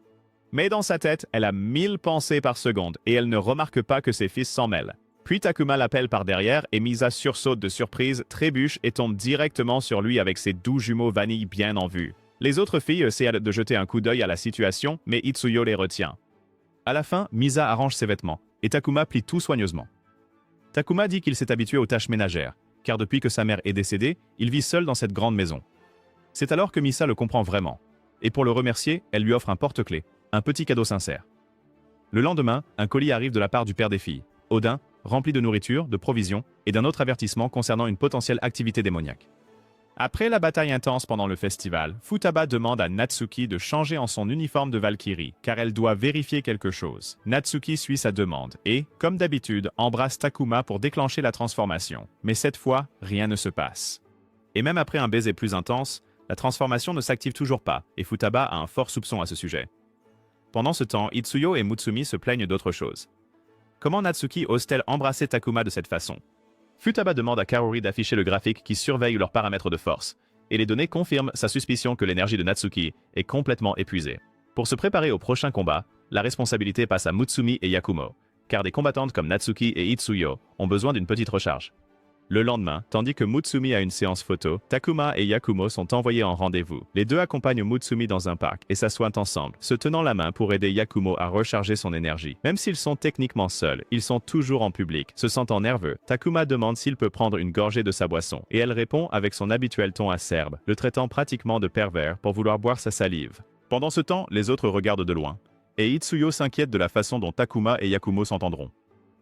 Mais dans sa tête, elle a 1000 pensées par seconde, et elle ne remarque pas que ses fils s'en mêlent. Puis Takuma l'appelle par derrière et Misa sursaute de surprise, trébuche et tombe directement sur lui avec ses doux jumeaux vanille bien en vue. Les autres filles essaient de jeter un coup d'œil à la situation, mais Itsuyo les retient. À la fin, Misa arrange ses vêtements, et Takuma plie tout soigneusement. Takuma dit qu'il s'est habitué aux tâches ménagères, car depuis que sa mère est décédée, il vit seul dans cette grande maison. C'est alors que Misa le comprend vraiment, et pour le remercier, elle lui offre un porte-clés, un petit cadeau sincère. Le lendemain, un colis arrive de la part du père des filles, Odin, rempli de nourriture, de provisions et d'un autre avertissement concernant une potentielle activité démoniaque. Après la bataille intense pendant le festival, Futaba demande à Natsuki de changer en son uniforme de Valkyrie, car elle doit vérifier quelque chose. Natsuki suit sa demande et, comme d'habitude, embrasse Takuma pour déclencher la transformation. Mais cette fois, rien ne se passe. Et même après un baiser plus intense, la transformation ne s'active toujours pas, et Futaba a un fort soupçon à ce sujet. Pendant ce temps, Itsuyo et Mutsumi se plaignent d'autre chose. Comment Natsuki ose-t-elle embrasser Takuma de cette façon? Futaba demande à Karori d'afficher le graphique qui surveille leurs paramètres de force, et les données confirment sa suspicion que l'énergie de Natsuki est complètement épuisée. Pour se préparer au prochain combat, la responsabilité passe à Mutsumi et Yakumo, car des combattantes comme Natsuki et Itsuyo ont besoin d'une petite recharge. Le lendemain, tandis que Mutsumi a une séance photo, Takuma et Yakumo sont envoyés en rendez-vous. Les deux accompagnent Mutsumi dans un parc et s'assoient ensemble, se tenant la main pour aider Yakumo à recharger son énergie. Même s'ils sont techniquement seuls, ils sont toujours en public. Se sentant nerveux, Takuma demande s'il peut prendre une gorgée de sa boisson, et elle répond avec son habituel ton acerbe, le traitant pratiquement de pervers pour vouloir boire sa salive. Pendant ce temps, les autres regardent de loin, et Itsuyo s'inquiète de la façon dont Takuma et Yakumo s'entendront.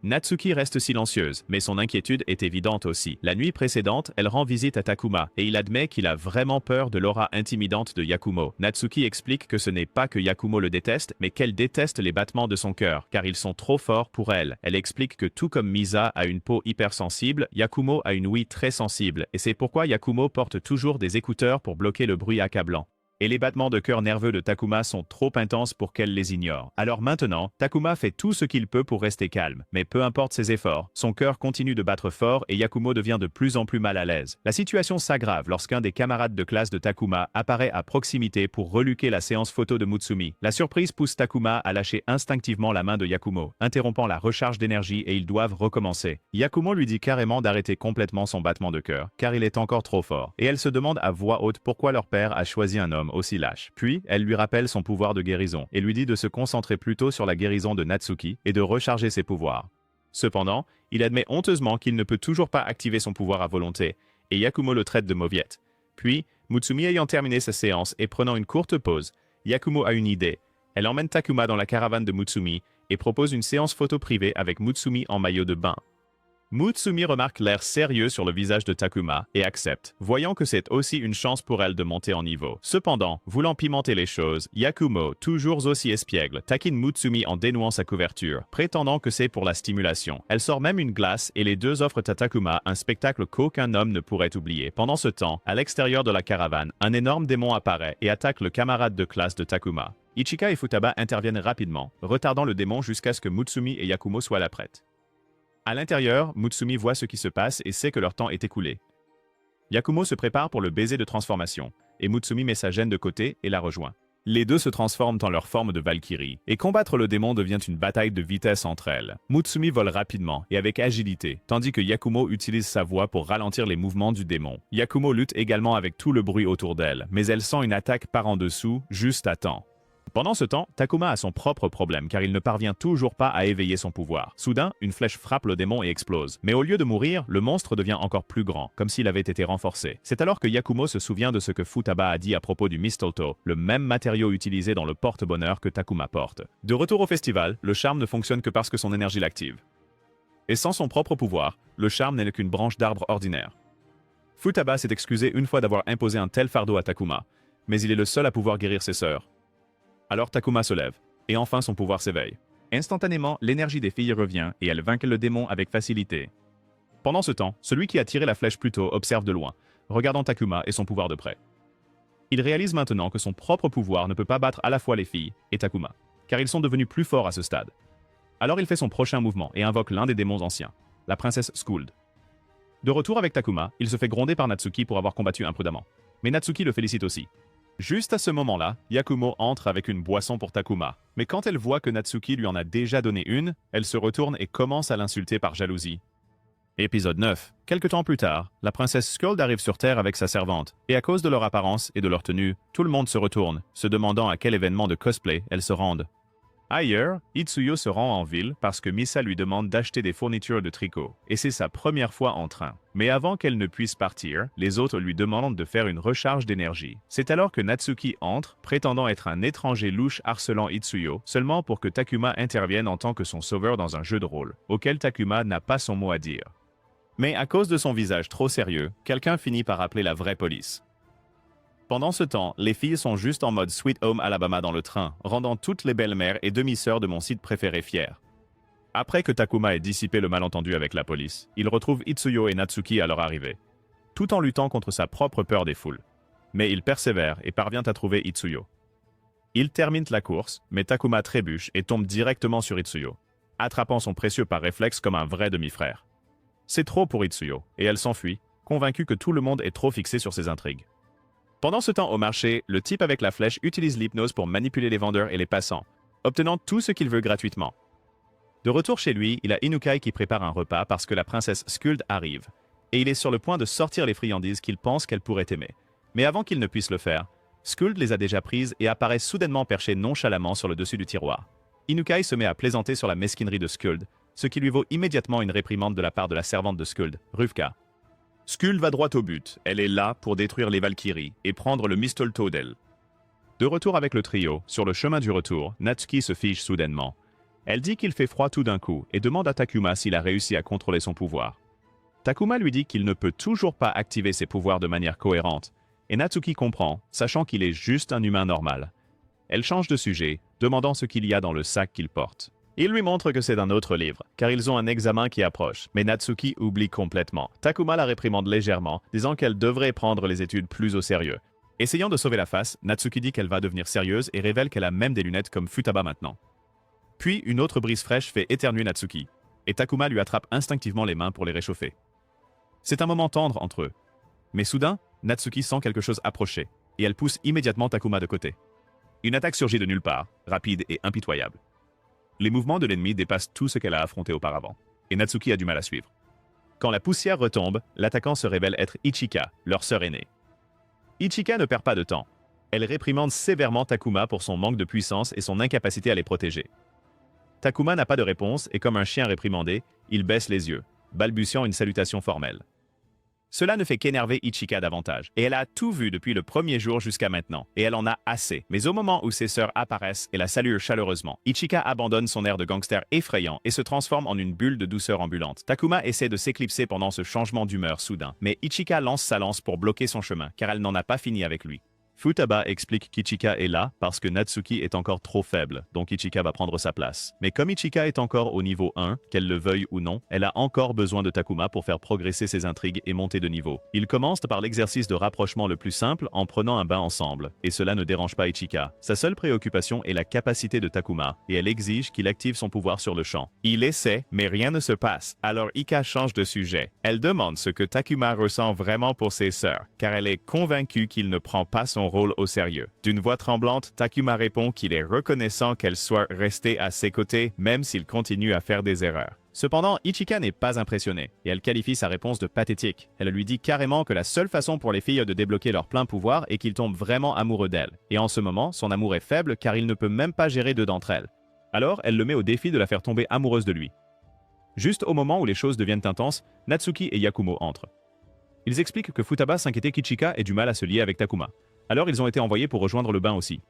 Natsuki reste silencieuse, mais son inquiétude est évidente aussi. La nuit précédente, elle rend visite à Takuma, et il admet qu'il a vraiment peur de l'aura intimidante de Yakumo. Natsuki explique que ce n'est pas que Yakumo le déteste, mais qu'elle déteste les battements de son cœur, car ils sont trop forts pour elle. Elle explique que tout comme Misa a une peau hypersensible, Yakumo a une ouïe très sensible, et c'est pourquoi Yakumo porte toujours des écouteurs pour bloquer le bruit accablant. Et les battements de cœur nerveux de Takuma sont trop intenses pour qu'elle les ignore. Alors maintenant, Takuma fait tout ce qu'il peut pour rester calme, mais peu importe ses efforts, son cœur continue de battre fort et Yakumo devient de plus en plus mal à l'aise. La situation s'aggrave lorsqu'un des camarades de classe de Takuma apparaît à proximité pour reluquer la séance photo de Mutsumi. La surprise pousse Takuma à lâcher instinctivement la main de Yakumo, interrompant la recharge d'énergie et ils doivent recommencer. Yakumo lui dit carrément d'arrêter complètement son battement de cœur, car il est encore trop fort, et elle se demande à voix haute pourquoi leur père a choisi un homme aussi lâche. Puis, elle lui rappelle son pouvoir de guérison et lui dit de se concentrer plutôt sur la guérison de Natsuki et de recharger ses pouvoirs. Cependant, il admet honteusement qu'il ne peut toujours pas activer son pouvoir à volonté, et Yakumo le traite de mauviette. Puis, Mutsumi ayant terminé sa séance et prenant une courte pause, Yakumo a une idée. Elle emmène Takuma dans la caravane de Mutsumi et propose une séance photo privée avec Mutsumi en maillot de bain. Mutsumi remarque l'air sérieux sur le visage de Takuma et accepte, voyant que c'est aussi une chance pour elle de monter en niveau. Cependant, voulant pimenter les choses, Yakumo, toujours aussi espiègle, taquine Mutsumi en dénouant sa couverture, prétendant que c'est pour la stimulation. Elle sort même une glace et les deux offrent à Takuma un spectacle qu'aucun homme ne pourrait oublier. Pendant ce temps, à l'extérieur de la caravane, un énorme démon apparaît et attaque le camarade de classe de Takuma. Ichika et Futaba interviennent rapidement, retardant le démon jusqu'à ce que Mutsumi et Yakumo soient là prêtes. À l'intérieur, Mutsumi voit ce qui se passe et sait que leur temps est écoulé. Yakumo se prépare pour le baiser de transformation, et Mutsumi met sa gêne de côté et la rejoint. Les deux se transforment en leur forme de Valkyrie, et combattre le démon devient une bataille de vitesse entre elles. Mutsumi vole rapidement et avec agilité, tandis que Yakumo utilise sa voix pour ralentir les mouvements du démon. Yakumo lutte également avec tout le bruit autour d'elle, mais elle sent une attaque par en dessous, juste à temps. Pendant ce temps, Takuma a son propre problème car il ne parvient toujours pas à éveiller son pouvoir. Soudain, une flèche frappe le démon et explose. Mais au lieu de mourir, le monstre devient encore plus grand, comme s'il avait été renforcé. C'est alors que Yakumo se souvient de ce que Futaba a dit à propos du mistletoe, le même matériau utilisé dans le porte-bonheur que Takuma porte. De retour au festival, le charme ne fonctionne que parce que son énergie l'active. Et sans son propre pouvoir, le charme n'est qu'une branche d'arbre ordinaire. Futaba s'est excusé une fois d'avoir imposé un tel fardeau à Takuma, mais il est le seul à pouvoir guérir ses sœurs. Alors Takuma se lève, et enfin son pouvoir s'éveille. Instantanément, l'énergie des filles revient et elles vainquent le démon avec facilité. Pendant ce temps, celui qui a tiré la flèche plus tôt observe de loin, regardant Takuma et son pouvoir de près. Il réalise maintenant que son propre pouvoir ne peut pas battre à la fois les filles et Takuma, car ils sont devenus plus forts à ce stade. Alors il fait son prochain mouvement et invoque l'un des démons anciens, la princesse Skuld. De retour avec Takuma, il se fait gronder par Natsuki pour avoir combattu imprudemment. Mais Natsuki le félicite aussi. Juste à ce moment-là, Yakumo entre avec une boisson pour Takuma. Mais quand elle voit que Natsuki lui en a déjà donné une, elle se retourne et commence à l'insulter par jalousie. Épisode 9. Quelque temps plus tard, la princesse Skuld arrive sur Terre avec sa servante, et à cause de leur apparence et de leur tenue, tout le monde se retourne, se demandant à quel événement de cosplay elles se rendent. Ailleurs, Itsuyo se rend en ville parce que Misa lui demande d'acheter des fournitures de tricot, et c'est sa première fois en train. Mais avant qu'elle ne puisse partir, les autres lui demandent de faire une recharge d'énergie. C'est alors que Natsuki entre, prétendant être un étranger louche harcelant Itsuyo, seulement pour que Takuma intervienne en tant que son sauveur dans un jeu de rôle, auquel Takuma n'a pas son mot à dire. Mais à cause de son visage trop sérieux, quelqu'un finit par appeler la vraie police. Pendant ce temps, les filles sont juste en mode Sweet Home Alabama dans le train, rendant toutes les belles-mères et demi-sœurs de mon site préféré fiers. Après que Takuma ait dissipé le malentendu avec la police, il retrouve Itsuyo et Natsuki à leur arrivée, tout en luttant contre sa propre peur des foules. Mais il persévère et parvient à trouver Itsuyo. Il termine la course, mais Takuma trébuche et tombe directement sur Itsuyo, attrapant son précieux par réflexe comme un vrai demi-frère. C'est trop pour Itsuyo, et elle s'enfuit, convaincue que tout le monde est trop fixé sur ses intrigues. Pendant ce temps au marché, le type avec la flèche utilise l'hypnose pour manipuler les vendeurs et les passants, obtenant tout ce qu'il veut gratuitement. De retour chez lui, il a Inukai qui prépare un repas parce que la princesse Skuld arrive, et il est sur le point de sortir les friandises qu'il pense qu'elle pourrait aimer. Mais avant qu'il ne puisse le faire, Skuld les a déjà prises et apparaît soudainement perché nonchalamment sur le dessus du tiroir. Inukai se met à plaisanter sur la mesquinerie de Skuld, ce qui lui vaut immédiatement une réprimande de la part de la servante de Skuld, Ruvka. Skuld va droit au but, elle est là pour détruire les Valkyries et prendre le Mistletoe d'elle. De retour avec le trio, sur le chemin du retour, Natsuki se fige soudainement. Elle dit qu'il fait froid tout d'un coup et demande à Takuma s'il a réussi à contrôler son pouvoir. Takuma lui dit qu'il ne peut toujours pas activer ses pouvoirs de manière cohérente, et Natsuki comprend, sachant qu'il est juste un humain normal. Elle change de sujet, demandant ce qu'il y a dans le sac qu'il porte. Il lui montre que c'est d'un autre livre, car ils ont un examen qui approche, mais Natsuki oublie complètement. Takuma la réprimande légèrement, disant qu'elle devrait prendre les études plus au sérieux. Essayant de sauver la face, Natsuki dit qu'elle va devenir sérieuse et révèle qu'elle a même des lunettes comme Futaba maintenant. Puis une autre brise fraîche fait éternuer Natsuki, et Takuma lui attrape instinctivement les mains pour les réchauffer. C'est un moment tendre entre eux. Mais soudain, Natsuki sent quelque chose approcher, et elle pousse immédiatement Takuma de côté. Une attaque surgit de nulle part, rapide et impitoyable. Les mouvements de l'ennemi dépassent tout ce qu'elle a affronté auparavant, et Natsuki a du mal à suivre. Quand la poussière retombe, l'attaquant se révèle être Ichika, leur sœur aînée. Ichika ne perd pas de temps. Elle réprimande sévèrement Takuma pour son manque de puissance et son incapacité à les protéger. Takuma n'a pas de réponse et comme un chien réprimandé, il baisse les yeux, balbutiant une salutation formelle. Cela ne fait qu'énerver Ichika davantage, et elle a tout vu depuis le premier jour jusqu'à maintenant, et elle en a assez. Mais au moment où ses sœurs apparaissent et la saluent chaleureusement, Ichika abandonne son air de gangster effrayant et se transforme en une bulle de douceur ambulante. Takuma essaie de s'éclipser pendant ce changement d'humeur soudain, mais Ichika lance sa lance pour bloquer son chemin, car elle n'en a pas fini avec lui. Futaba explique qu'Ichika est là parce que Natsuki est encore trop faible, donc Ichika va prendre sa place. Mais comme Ichika est encore au niveau 1, qu'elle le veuille ou non, elle a encore besoin de Takuma pour faire progresser ses intrigues et monter de niveau. Ils commencent par l'exercice de rapprochement le plus simple en prenant un bain ensemble, et cela ne dérange pas Ichika. Sa seule préoccupation est la capacité de Takuma, et elle exige qu'il active son pouvoir sur le champ. Il essaie, mais rien ne se passe, alors Ika change de sujet. Elle demande ce que Takuma ressent vraiment pour ses sœurs, car elle est convaincue qu'il ne prend pas son rôle au sérieux. D'une voix tremblante, Takuma répond qu'il est reconnaissant qu'elle soit restée à ses côtés, même s'il continue à faire des erreurs. Cependant, Ichika n'est pas impressionnée, et elle qualifie sa réponse de pathétique. Elle lui dit carrément que la seule façon pour les filles de débloquer leur plein pouvoir est qu'il tombe vraiment amoureux d'elle. Et en ce moment, son amour est faible car il ne peut même pas gérer deux d'entre elles. Alors, elle le met au défi de la faire tomber amoureuse de lui. Juste au moment où les choses deviennent intenses, Natsuki et Yakumo entrent. Ils expliquent que Futaba s'inquiétait qu'Ichika ait du mal à se lier avec Takuma. Alors ils ont été envoyés pour rejoindre le bain aussi.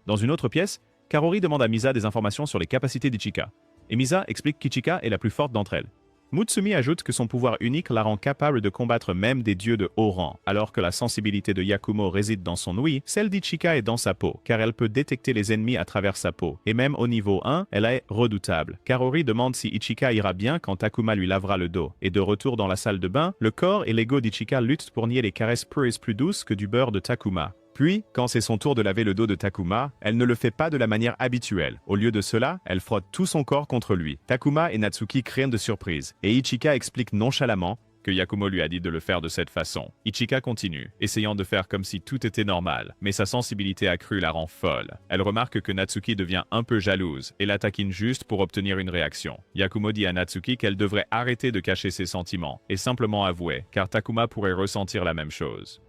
Dans une autre pièce, Karori demande à Misa des informations sur les capacités d'Ichika, et Misa explique qu'Ichika est la plus forte d'entre elles. Mutsumi ajoute que son pouvoir unique la rend capable de combattre même des dieux de haut rang, alors que la sensibilité de Yakumo réside dans son ouïe, celle d'Ichika est dans sa peau, car elle peut détecter les ennemis à travers sa peau. Et même au niveau 1, elle est redoutable. Karori demande si Ichika ira bien quand Takuma lui lavera le dos. Et de retour dans la salle de bain, le corps et l'ego d'Ichika luttent pour nier les caresses pures plus douces que du beurre de Takuma. Puis, quand c'est son tour de laver le dos de Takuma, elle ne le fait pas de la manière habituelle. Au lieu de cela, elle frotte tout son corps contre lui. Takuma et Natsuki craignent de surprise, et Ichika explique nonchalamment que Yakumo lui a dit de le faire de cette façon. Ichika continue, essayant de faire comme si tout était normal, mais sa sensibilité accrue la rend folle. Elle remarque que Natsuki devient un peu jalouse, et la taquine juste pour obtenir une réaction. Yakumo dit à Natsuki qu'elle devrait arrêter de cacher ses sentiments, et simplement avouer, car Takuma pourrait ressentir la même chose.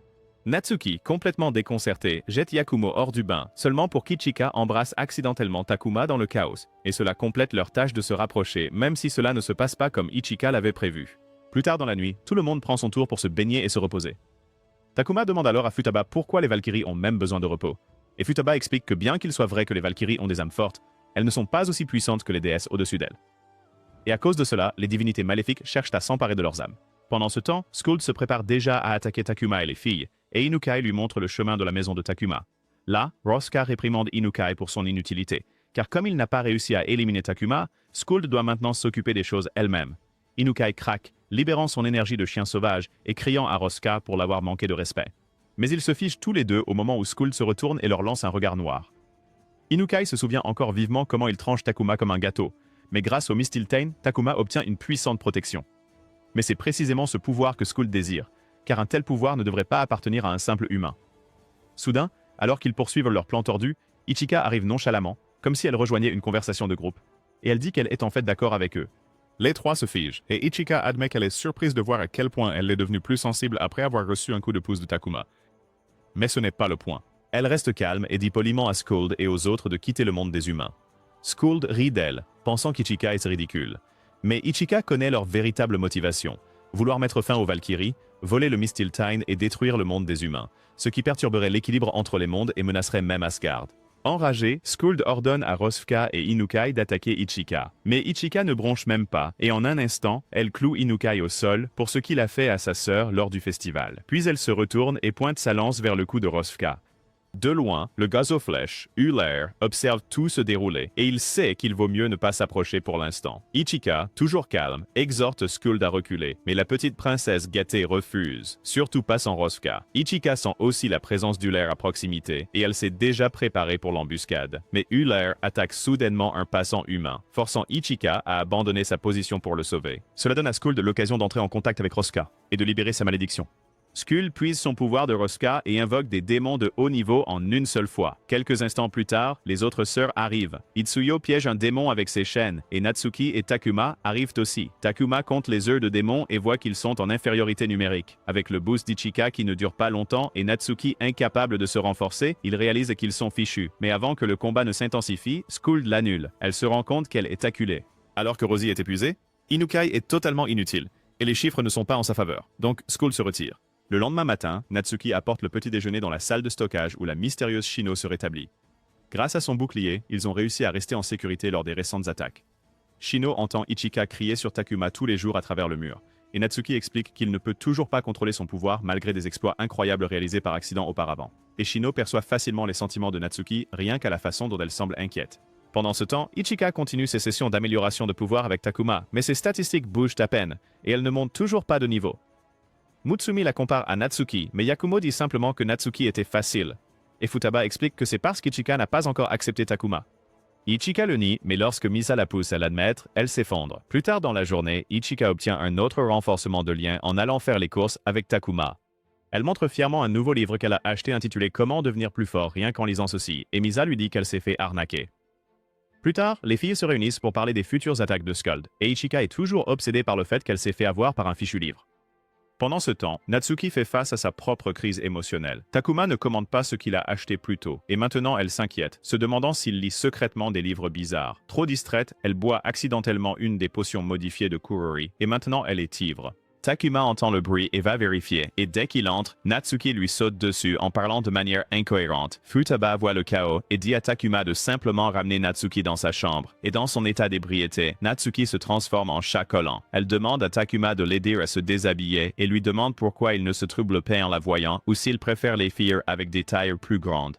Natsuki, complètement déconcerté, jette Yakumo hors du bain, seulement pour qu'Ichika embrasse accidentellement Takuma dans le chaos, et cela complète leur tâche de se rapprocher, même si cela ne se passe pas comme Ichika l'avait prévu. Plus tard dans la nuit, tout le monde prend son tour pour se baigner et se reposer. Takuma demande alors à Futaba pourquoi les Valkyries ont même besoin de repos, et Futaba explique que bien qu'il soit vrai que les Valkyries ont des âmes fortes, elles ne sont pas aussi puissantes que les déesses au-dessus d'elles. Et à cause de cela, les divinités maléfiques cherchent à s'emparer de leurs âmes. Pendant ce temps, Skuld se prépare déjà à attaquer Takuma et les filles, et Inukai lui montre le chemin de la maison de Takuma. Là, Roska réprimande Inukai pour son inutilité, car comme il n'a pas réussi à éliminer Takuma, Skuld doit maintenant s'occuper des choses elle-même. Inukai craque, libérant son énergie de chien sauvage et criant à Roska pour l'avoir manqué de respect. Mais ils se figent tous les deux au moment où Skuld se retourne et leur lance un regard noir. Inukai se souvient encore vivement comment il tranche Takuma comme un gâteau, mais grâce au Mistiltein, Takuma obtient une puissante protection. Mais c'est précisément ce pouvoir que Skuld désire, car un tel pouvoir ne devrait pas appartenir à un simple humain. Soudain, alors qu'ils poursuivent leur plan tordu, Ichika arrive nonchalamment, comme si elle rejoignait une conversation de groupe, et elle dit qu'elle est en fait d'accord avec eux. Les trois se figent, et Ichika admet qu'elle est surprise de voir à quel point elle est devenue plus sensible après avoir reçu un coup de pouce de Takuma. Mais ce n'est pas le point. Elle reste calme et dit poliment à Skuld et aux autres de quitter le monde des humains. Skuld rit d'elle, pensant qu'Ichika est ridicule. Mais Ichika connaît leur véritable motivation. Vouloir mettre fin aux Valkyries, voler le Mistiltein et détruire le monde des humains, ce qui perturberait l'équilibre entre les mondes et menacerait même Asgard. Enragé, Skuld ordonne à Roska et Inukai d'attaquer Ichika. Mais Ichika ne bronche même pas, et en un instant, elle cloue Inukai au sol pour ce qu'il a fait à sa sœur lors du festival. Puis elle se retourne et pointe sa lance vers le cou de Roska. De loin, le gazoflèche, Uller, observe tout se dérouler, et il sait qu'il vaut mieux ne pas s'approcher pour l'instant. Ichika, toujours calme, exhorte Skuld à reculer, mais la petite princesse gâtée refuse, surtout pas sans Roska. Ichika sent aussi la présence d'Uller à proximité, et elle s'est déjà préparée pour l'embuscade. Mais Uller attaque soudainement un passant humain, forçant Ichika à abandonner sa position pour le sauver. Cela donne à Skuld l'occasion d'entrer en contact avec Roska, et de libérer sa malédiction. Skuld puise son pouvoir de Roska et invoque des démons de haut niveau en une seule fois. Quelques instants plus tard, les autres sœurs arrivent. Itsuyo piège un démon avec ses chaînes, et Natsuki et Takuma arrivent aussi. Takuma compte les œufs de démon et voit qu'ils sont en infériorité numérique. Avec le boost d'Ichika qui ne dure pas longtemps et Natsuki incapable de se renforcer, il réalise qu'ils sont fichus. Mais avant que le combat ne s'intensifie, Skuld l'annule. Elle se rend compte qu'elle est acculée. Alors que Rosie est épuisée, Inukai est totalement inutile, et les chiffres ne sont pas en sa faveur. Donc Skuld se retire. Le lendemain matin, Natsuki apporte le petit déjeuner dans la salle de stockage où la mystérieuse Shino se rétablit. Grâce à son bouclier, ils ont réussi à rester en sécurité lors des récentes attaques. Shino entend Ichika crier sur Takuma tous les jours à travers le mur, et Natsuki explique qu'il ne peut toujours pas contrôler son pouvoir malgré des exploits incroyables réalisés par accident auparavant. Et Shino perçoit facilement les sentiments de Natsuki rien qu'à la façon dont elle semble inquiète. Pendant ce temps, Ichika continue ses sessions d'amélioration de pouvoir avec Takuma, mais ses statistiques bougent à peine, et elle ne monte toujours pas de niveau. Mutsumi la compare à Natsuki, mais Yakumo dit simplement que Natsuki était facile. Et Futaba explique que c'est parce qu'Ichika n'a pas encore accepté Takuma. Ichika le nie, mais lorsque Misa la pousse à l'admettre, elle s'effondre. Plus tard dans la journée, Ichika obtient un autre renforcement de lien en allant faire les courses avec Takuma. Elle montre fièrement un nouveau livre qu'elle a acheté intitulé Comment devenir plus fort rien qu'en lisant ceci, et Misa lui dit qu'elle s'est fait arnaquer. Plus tard, les filles se réunissent pour parler des futures attaques de Skuld, et Ichika est toujours obsédée par le fait qu'elle s'est fait avoir par un fichu livre. Pendant ce temps, Natsuki fait face à sa propre crise émotionnelle. Takuma ne commande pas ce qu'il a acheté plus tôt, et maintenant elle s'inquiète, se demandant s'il lit secrètement des livres bizarres. Trop distraite, elle boit accidentellement une des potions modifiées de Kurori, et maintenant elle est ivre. Takuma entend le bruit et va vérifier, et dès qu'il entre, Natsuki lui saute dessus en parlant de manière incohérente. Futaba voit le chaos et dit à Takuma de simplement ramener Natsuki dans sa chambre. Et dans son état d'ébriété, Natsuki se transforme en chat collant. Elle demande à Takuma de l'aider à se déshabiller et lui demande pourquoi il ne se trouble pas en la voyant ou s'il préfère les filles avec des tailles plus grandes.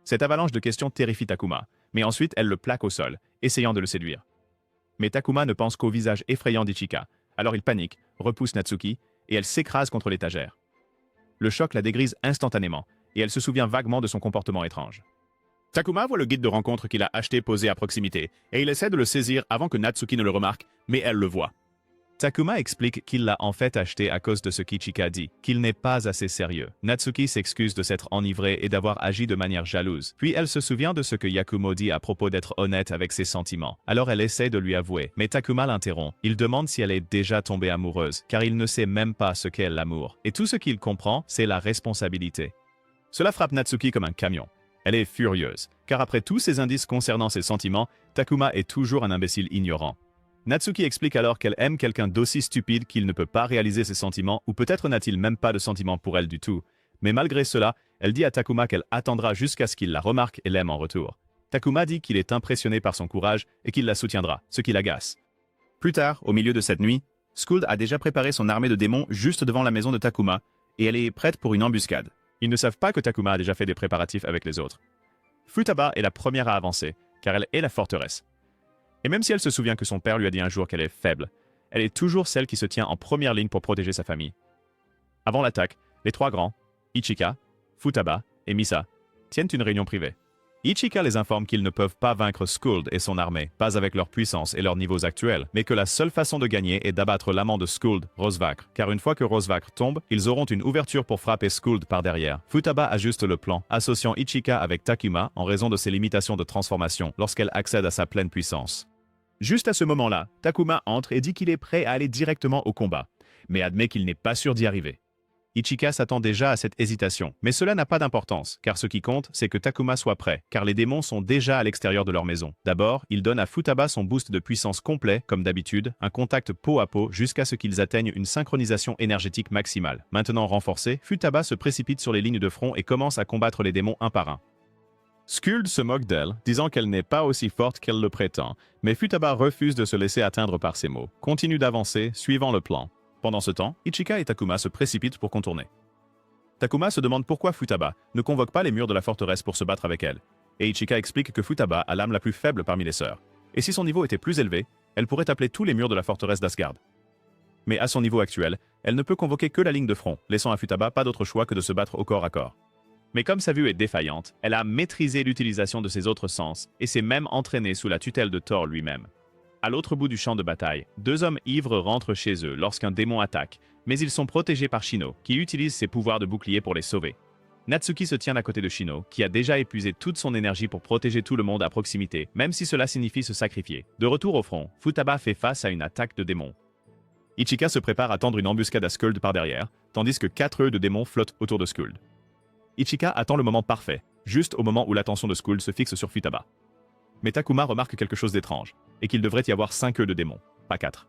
Cette avalanche de questions terrifie Takuma, mais ensuite elle le plaque au sol, essayant de le séduire. Mais Takuma ne pense qu'au visage effrayant d'Ichika. Alors il panique, repousse Natsuki, et elle s'écrase contre l'étagère. Le choc la dégrise instantanément, et elle se souvient vaguement de son comportement étrange. Takuma voit le guide de rencontre qu'il a acheté posé à proximité, et il essaie de le saisir avant que Natsuki ne le remarque, mais elle le voit. Takuma explique qu'il l'a en fait acheté à cause de ce qu'Ichika dit, qu'il n'est pas assez sérieux. Natsuki s'excuse de s'être enivrée et d'avoir agi de manière jalouse. Puis elle se souvient de ce que Yakumo dit à propos d'être honnête avec ses sentiments. Alors elle essaie de lui avouer, mais Takuma l'interrompt. Il demande si elle est déjà tombée amoureuse, car il ne sait même pas ce qu'est l'amour. Et tout ce qu'il comprend, c'est la responsabilité. Cela frappe Natsuki comme un camion. Elle est furieuse, car après tous ces indices concernant ses sentiments, Takuma est toujours un imbécile ignorant. Natsuki explique alors qu'elle aime quelqu'un d'aussi stupide qu'il ne peut pas réaliser ses sentiments, ou peut-être n'a-t-il même pas de sentiments pour elle du tout. Mais malgré cela, elle dit à Takuma qu'elle attendra jusqu'à ce qu'il la remarque et l'aime en retour. Takuma dit qu'il est impressionné par son courage et qu'il la soutiendra, ce qui l'agace. Plus tard, au milieu de cette nuit, Skuld a déjà préparé son armée de démons juste devant la maison de Takuma, et elle est prête pour une embuscade. Ils ne savent pas que Takuma a déjà fait des préparatifs avec les autres. Futaba est la première à avancer, car elle est la forteresse. Et même si elle se souvient que son père lui a dit un jour qu'elle est faible, elle est toujours celle qui se tient en première ligne pour protéger sa famille. Avant l'attaque, les trois grands, Ichika, Futaba et Misa, tiennent une réunion privée. Ichika les informe qu'ils ne peuvent pas vaincre Skuld et son armée, pas avec leur puissance et leurs niveaux actuels, mais que la seule façon de gagner est d'abattre l'amant de Skuld, Rosvakr, car une fois que Rosvakr tombe, ils auront une ouverture pour frapper Skuld par derrière. Futaba ajuste le plan, associant Ichika avec Takuma en raison de ses limitations de transformation lorsqu'elle accède à sa pleine puissance. Juste à ce moment-là, Takuma entre et dit qu'il est prêt à aller directement au combat, mais admet qu'il n'est pas sûr d'y arriver. Ichika s'attend déjà à cette hésitation, mais cela n'a pas d'importance, car ce qui compte, c'est que Takuma soit prêt, car les démons sont déjà à l'extérieur de leur maison. D'abord, il donne à Futaba son boost de puissance complet, comme d'habitude, un contact peau à peau jusqu'à ce qu'ils atteignent une synchronisation énergétique maximale. Maintenant renforcé, Futaba se précipite sur les lignes de front et commence à combattre les démons un par un. Skuld se moque d'elle, disant qu'elle n'est pas aussi forte qu'elle le prétend, mais Futaba refuse de se laisser atteindre par ses mots, continue d'avancer, suivant le plan. Pendant ce temps, Ichika et Takuma se précipitent pour contourner. Takuma se demande pourquoi Futaba ne convoque pas les murs de la forteresse pour se battre avec elle, et Ichika explique que Futaba a l'âme la plus faible parmi les sœurs, et si son niveau était plus élevé, elle pourrait appeler tous les murs de la forteresse d'Asgard. Mais à son niveau actuel, elle ne peut convoquer que la ligne de front, laissant à Futaba pas d'autre choix que de se battre au corps à corps. Mais comme sa vue est défaillante, elle a maîtrisé l'utilisation de ses autres sens et s'est même entraînée sous la tutelle de Thor lui-même. À l'autre bout du champ de bataille, deux hommes ivres rentrent chez eux lorsqu'un démon attaque, mais ils sont protégés par Shino, qui utilise ses pouvoirs de bouclier pour les sauver. Natsuki se tient à côté de Shino, qui a déjà épuisé toute son énergie pour protéger tout le monde à proximité, même si cela signifie se sacrifier. De retour au front, Futaba fait face à une attaque de démons. Ichika se prépare à tendre une embuscade à Skuld par derrière, tandis que 4 œufs de démons flottent autour de Skuld. Ichika attend le moment parfait, juste au moment où l'attention de Skuld se fixe sur Futaba. Mais Takuma remarque quelque chose d'étrange, et qu'il devrait y avoir 5 œufs de démons, pas 4.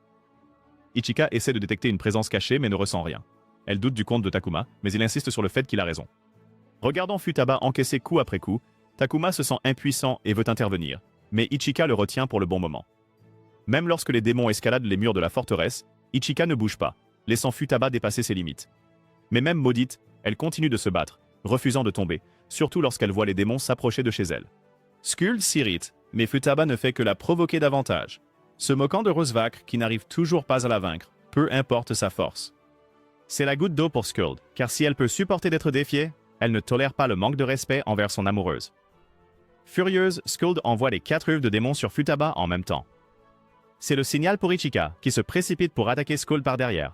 Ichika essaie de détecter une présence cachée mais ne ressent rien. Elle doute du compte de Takuma, mais il insiste sur le fait qu'il a raison. Regardant Futaba encaisser coup après coup, Takuma se sent impuissant et veut intervenir, mais Ichika le retient pour le bon moment. Même lorsque les démons escaladent les murs de la forteresse, Ichika ne bouge pas, laissant Futaba dépasser ses limites. Mais même maudite, elle continue de se battre, refusant de tomber, surtout lorsqu'elle voit les démons s'approcher de chez elle. Skuld s'irrite, mais Futaba ne fait que la provoquer davantage, se moquant de Rosvakr qui n'arrive toujours pas à la vaincre, peu importe sa force. C'est la goutte d'eau pour Skuld, car si elle peut supporter d'être défiée, elle ne tolère pas le manque de respect envers son amoureuse. Furieuse, Skuld envoie les 4 œufs de démons sur Futaba en même temps. C'est le signal pour Ichika, qui se précipite pour attaquer Skuld par derrière.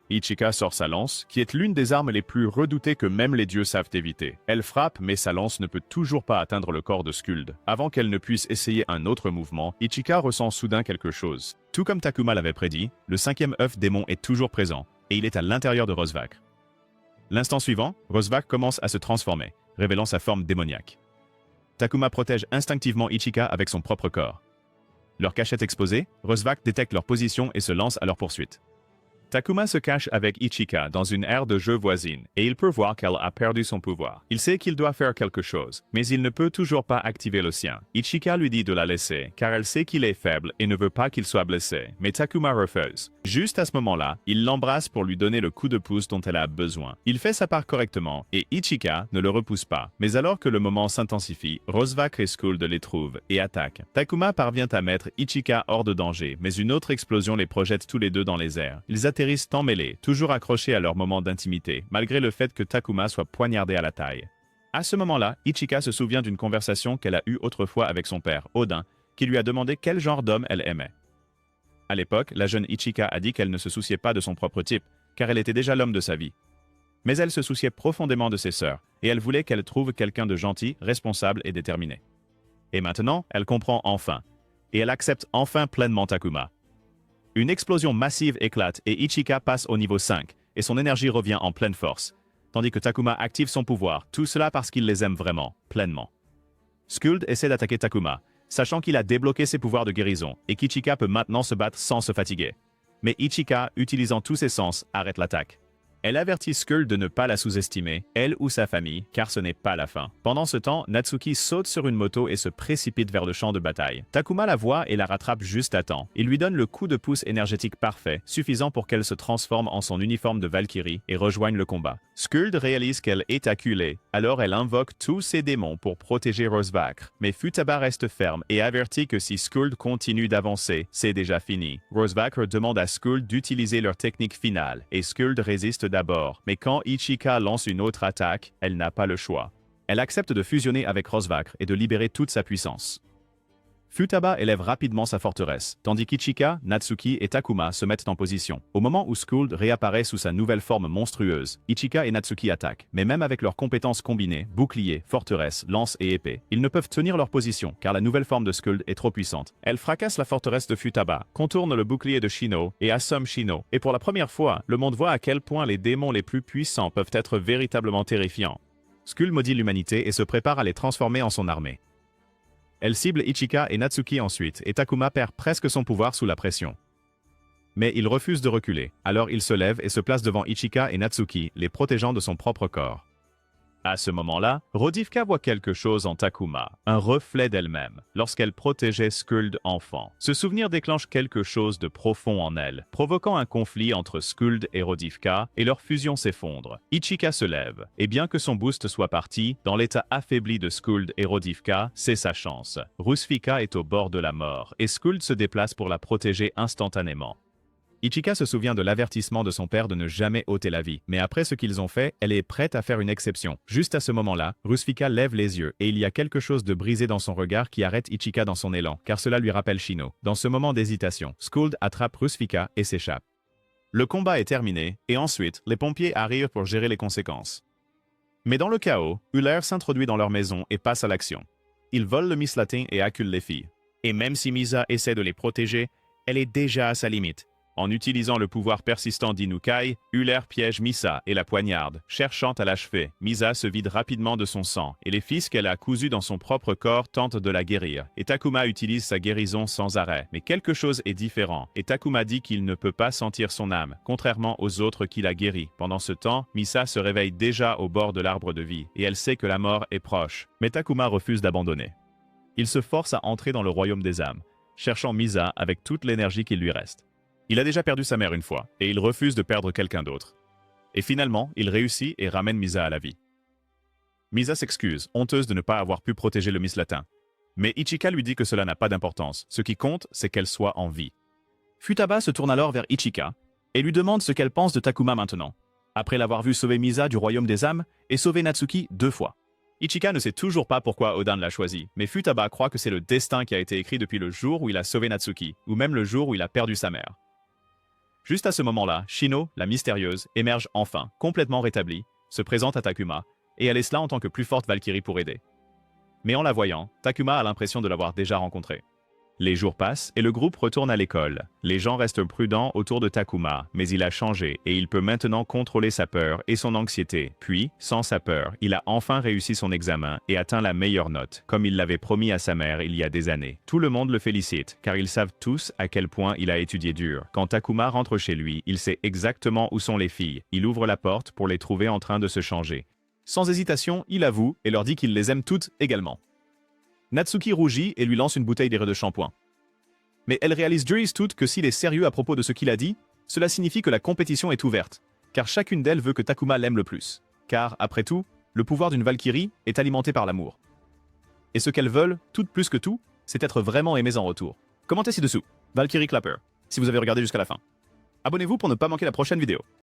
Ichika sort sa lance, qui est l'une des armes les plus redoutées que même les dieux savent éviter. Elle frappe, mais sa lance ne peut toujours pas atteindre le corps de Skuld. Avant qu'elle ne puisse essayer un autre mouvement, Ichika ressent soudain quelque chose. Tout comme Takuma l'avait prédit, le 5e œuf démon est toujours présent, et il est à l'intérieur de Rosvakr. L'instant suivant, Rosvakr commence à se transformer, révélant sa forme démoniaque. Takuma protège instinctivement Ichika avec son propre corps. Leur cachette exposée, Rosvakr détecte leur position et se lance à leur poursuite. Takuma se cache avec Ichika dans une aire de jeu voisine et il peut voir qu'elle a perdu son pouvoir. Il sait qu'il doit faire quelque chose, mais il ne peut toujours pas activer le sien. Ichika lui dit de la laisser car elle sait qu'il est faible et ne veut pas qu'il soit blessé, mais Takuma refuse. Juste à ce moment-là, il l'embrasse pour lui donner le coup de pouce dont elle a besoin. Il fait sa part correctement et Ichika ne le repousse pas. Mais alors que le moment s'intensifie, Rosvac et Skuld les trouvent et attaquent. Takuma parvient à mettre Ichika hors de danger, mais une autre explosion les projette tous les deux dans les airs. Ils atterrissent emmêlés, toujours accrochés à leur moment d'intimité, malgré le fait que Takuma soit poignardé à la taille. À ce moment-là, Ichika se souvient d'une conversation qu'elle a eue autrefois avec son père, Odin, qui lui a demandé quel genre d'homme elle aimait. À l'époque, la jeune Ichika a dit qu'elle ne se souciait pas de son propre type, car elle était déjà l'homme de sa vie. Mais elle se souciait profondément de ses sœurs, et elle voulait qu'elle trouve quelqu'un de gentil, responsable et déterminé. Et maintenant, elle comprend enfin, et elle accepte enfin pleinement Takuma. Une explosion massive éclate et Ichika passe au niveau 5, et son énergie revient en pleine force, tandis que Takuma active son pouvoir, tout cela parce qu'il les aime vraiment, pleinement. Skuld essaie d'attaquer Takuma, sachant qu'il a débloqué ses pouvoirs de guérison, et qu'Ichika peut maintenant se battre sans se fatiguer. Mais Ichika, utilisant tous ses sens, arrête l'attaque. Elle avertit Skuld de ne pas la sous-estimer, elle ou sa famille, car ce n'est pas la fin. Pendant ce temps, Natsuki saute sur une moto et se précipite vers le champ de bataille. Takuma la voit et la rattrape juste à temps. Il lui donne le coup de pouce énergétique parfait, suffisant pour qu'elle se transforme en son uniforme de Valkyrie et rejoigne le combat. Skuld réalise qu'elle est acculée, alors elle invoque tous ses démons pour protéger Rosvac. Mais Futaba reste ferme et avertit que si Skuld continue d'avancer, c'est déjà fini. Rosvac demande à Skuld d'utiliser leur technique finale, et Skuld résiste d'abord, mais quand Ichika lance une autre attaque, elle n'a pas le choix. Elle accepte de fusionner avec Rosvac et de libérer toute sa puissance. Futaba élève rapidement sa forteresse, tandis qu'Ichika, Natsuki et Takuma se mettent en position. Au moment où Skuld réapparaît sous sa nouvelle forme monstrueuse, Ichika et Natsuki attaquent, mais même avec leurs compétences combinées, bouclier, forteresse, lance et épée, ils ne peuvent tenir leur position car la nouvelle forme de Skuld est trop puissante. Elle fracasse la forteresse de Futaba, contourne le bouclier de Shino et assomme Shino. Et pour la première fois, le monde voit à quel point les démons les plus puissants peuvent être véritablement terrifiants. Skuld maudit l'humanité et se prépare à les transformer en son armée. Elle cible Ichika et Natsuki ensuite, et Takuma perd presque son pouvoir sous la pression. Mais il refuse de reculer, alors il se lève et se place devant Ichika et Natsuki, les protégeant de son propre corps. À ce moment-là, Rodivka voit quelque chose en Takuma, un reflet d'elle-même, lorsqu'elle protégeait Skuld enfant. Ce souvenir déclenche quelque chose de profond en elle, provoquant un conflit entre Skuld et Rodivka, et leur fusion s'effondre. Ichika se lève, et bien que son boost soit parti, dans l'état affaibli de Skuld et Rodivka, c'est sa chance. Rusvika est au bord de la mort, et Skuld se déplace pour la protéger instantanément. Ichika se souvient de l'avertissement de son père de ne jamais ôter la vie, mais après ce qu'ils ont fait, elle est prête à faire une exception. Juste à ce moment-là, Rusvika lève les yeux, et il y a quelque chose de brisé dans son regard qui arrête Ichika dans son élan, car cela lui rappelle Shino. Dans ce moment d'hésitation, Skuld attrape Rusvika et s'échappe. Le combat est terminé, et ensuite, les pompiers arrivent pour gérer les conséquences. Mais dans le chaos, Uller s'introduit dans leur maison et passe à l'action. Il vole le mislatin et accule les filles. Et même si Misa essaie de les protéger, elle est déjà à sa limite. En utilisant le pouvoir persistant d'Inukai, Uller piège Misa et la poignarde. Cherchant à l'achever, Misa se vide rapidement de son sang, et les fils qu'elle a cousus dans son propre corps tentent de la guérir. Et Takuma utilise sa guérison sans arrêt. Mais quelque chose est différent, et Takuma dit qu'il ne peut pas sentir son âme, contrairement aux autres qu'il a guéris. Pendant ce temps, Misa se réveille déjà au bord de l'arbre de vie, et elle sait que la mort est proche. Mais Takuma refuse d'abandonner. Il se force à entrer dans le royaume des âmes, cherchant Misa avec toute l'énergie qu'il lui reste. Il a déjà perdu sa mère une fois, et il refuse de perdre quelqu'un d'autre. Et finalement, il réussit et ramène Misa à la vie. Misa s'excuse, honteuse de ne pas avoir pu protéger le mislatin. Mais Ichika lui dit que cela n'a pas d'importance, ce qui compte, c'est qu'elle soit en vie. Futaba se tourne alors vers Ichika, et lui demande ce qu'elle pense de Takuma maintenant, après l'avoir vu sauver Misa du royaume des âmes et sauver Natsuki 2 fois. Ichika ne sait toujours pas pourquoi Odin l'a choisi, mais Futaba croit que c'est le destin qui a été écrit depuis le jour où il a sauvé Natsuki, ou même le jour où il a perdu sa mère. Juste à ce moment-là, Shino, la mystérieuse, émerge enfin, complètement rétablie, se présente à Takuma, et elle est là en tant que plus forte Valkyrie pour aider. Mais en la voyant, Takuma a l'impression de l'avoir déjà rencontrée. Les jours passent et le groupe retourne à l'école. Les gens restent prudents autour de Takuma, mais il a changé et il peut maintenant contrôler sa peur et son anxiété. Puis, sans sa peur, il a enfin réussi son examen et atteint la meilleure note, comme il l'avait promis à sa mère il y a des années. Tout le monde le félicite, car ils savent tous à quel point il a étudié dur. Quand Takuma rentre chez lui, il sait exactement où sont les filles. Il ouvre la porte pour les trouver en train de se changer. Sans hésitation, il avoue et leur dit qu'il les aime toutes également. Natsuki rougit et lui lance une bouteille d'eau de shampoing. Mais elle réalise toutes que s'il est sérieux à propos de ce qu'il a dit, cela signifie que la compétition est ouverte, car chacune d'elles veut que Takuma l'aime le plus. Car, après tout, le pouvoir d'une Valkyrie est alimenté par l'amour. Et ce qu'elles veulent, toutes plus que tout, c'est être vraiment aimées en retour. Commentez ci-dessous, Valkyrie Clapper, si vous avez regardé jusqu'à la fin. Abonnez-vous pour ne pas manquer la prochaine vidéo.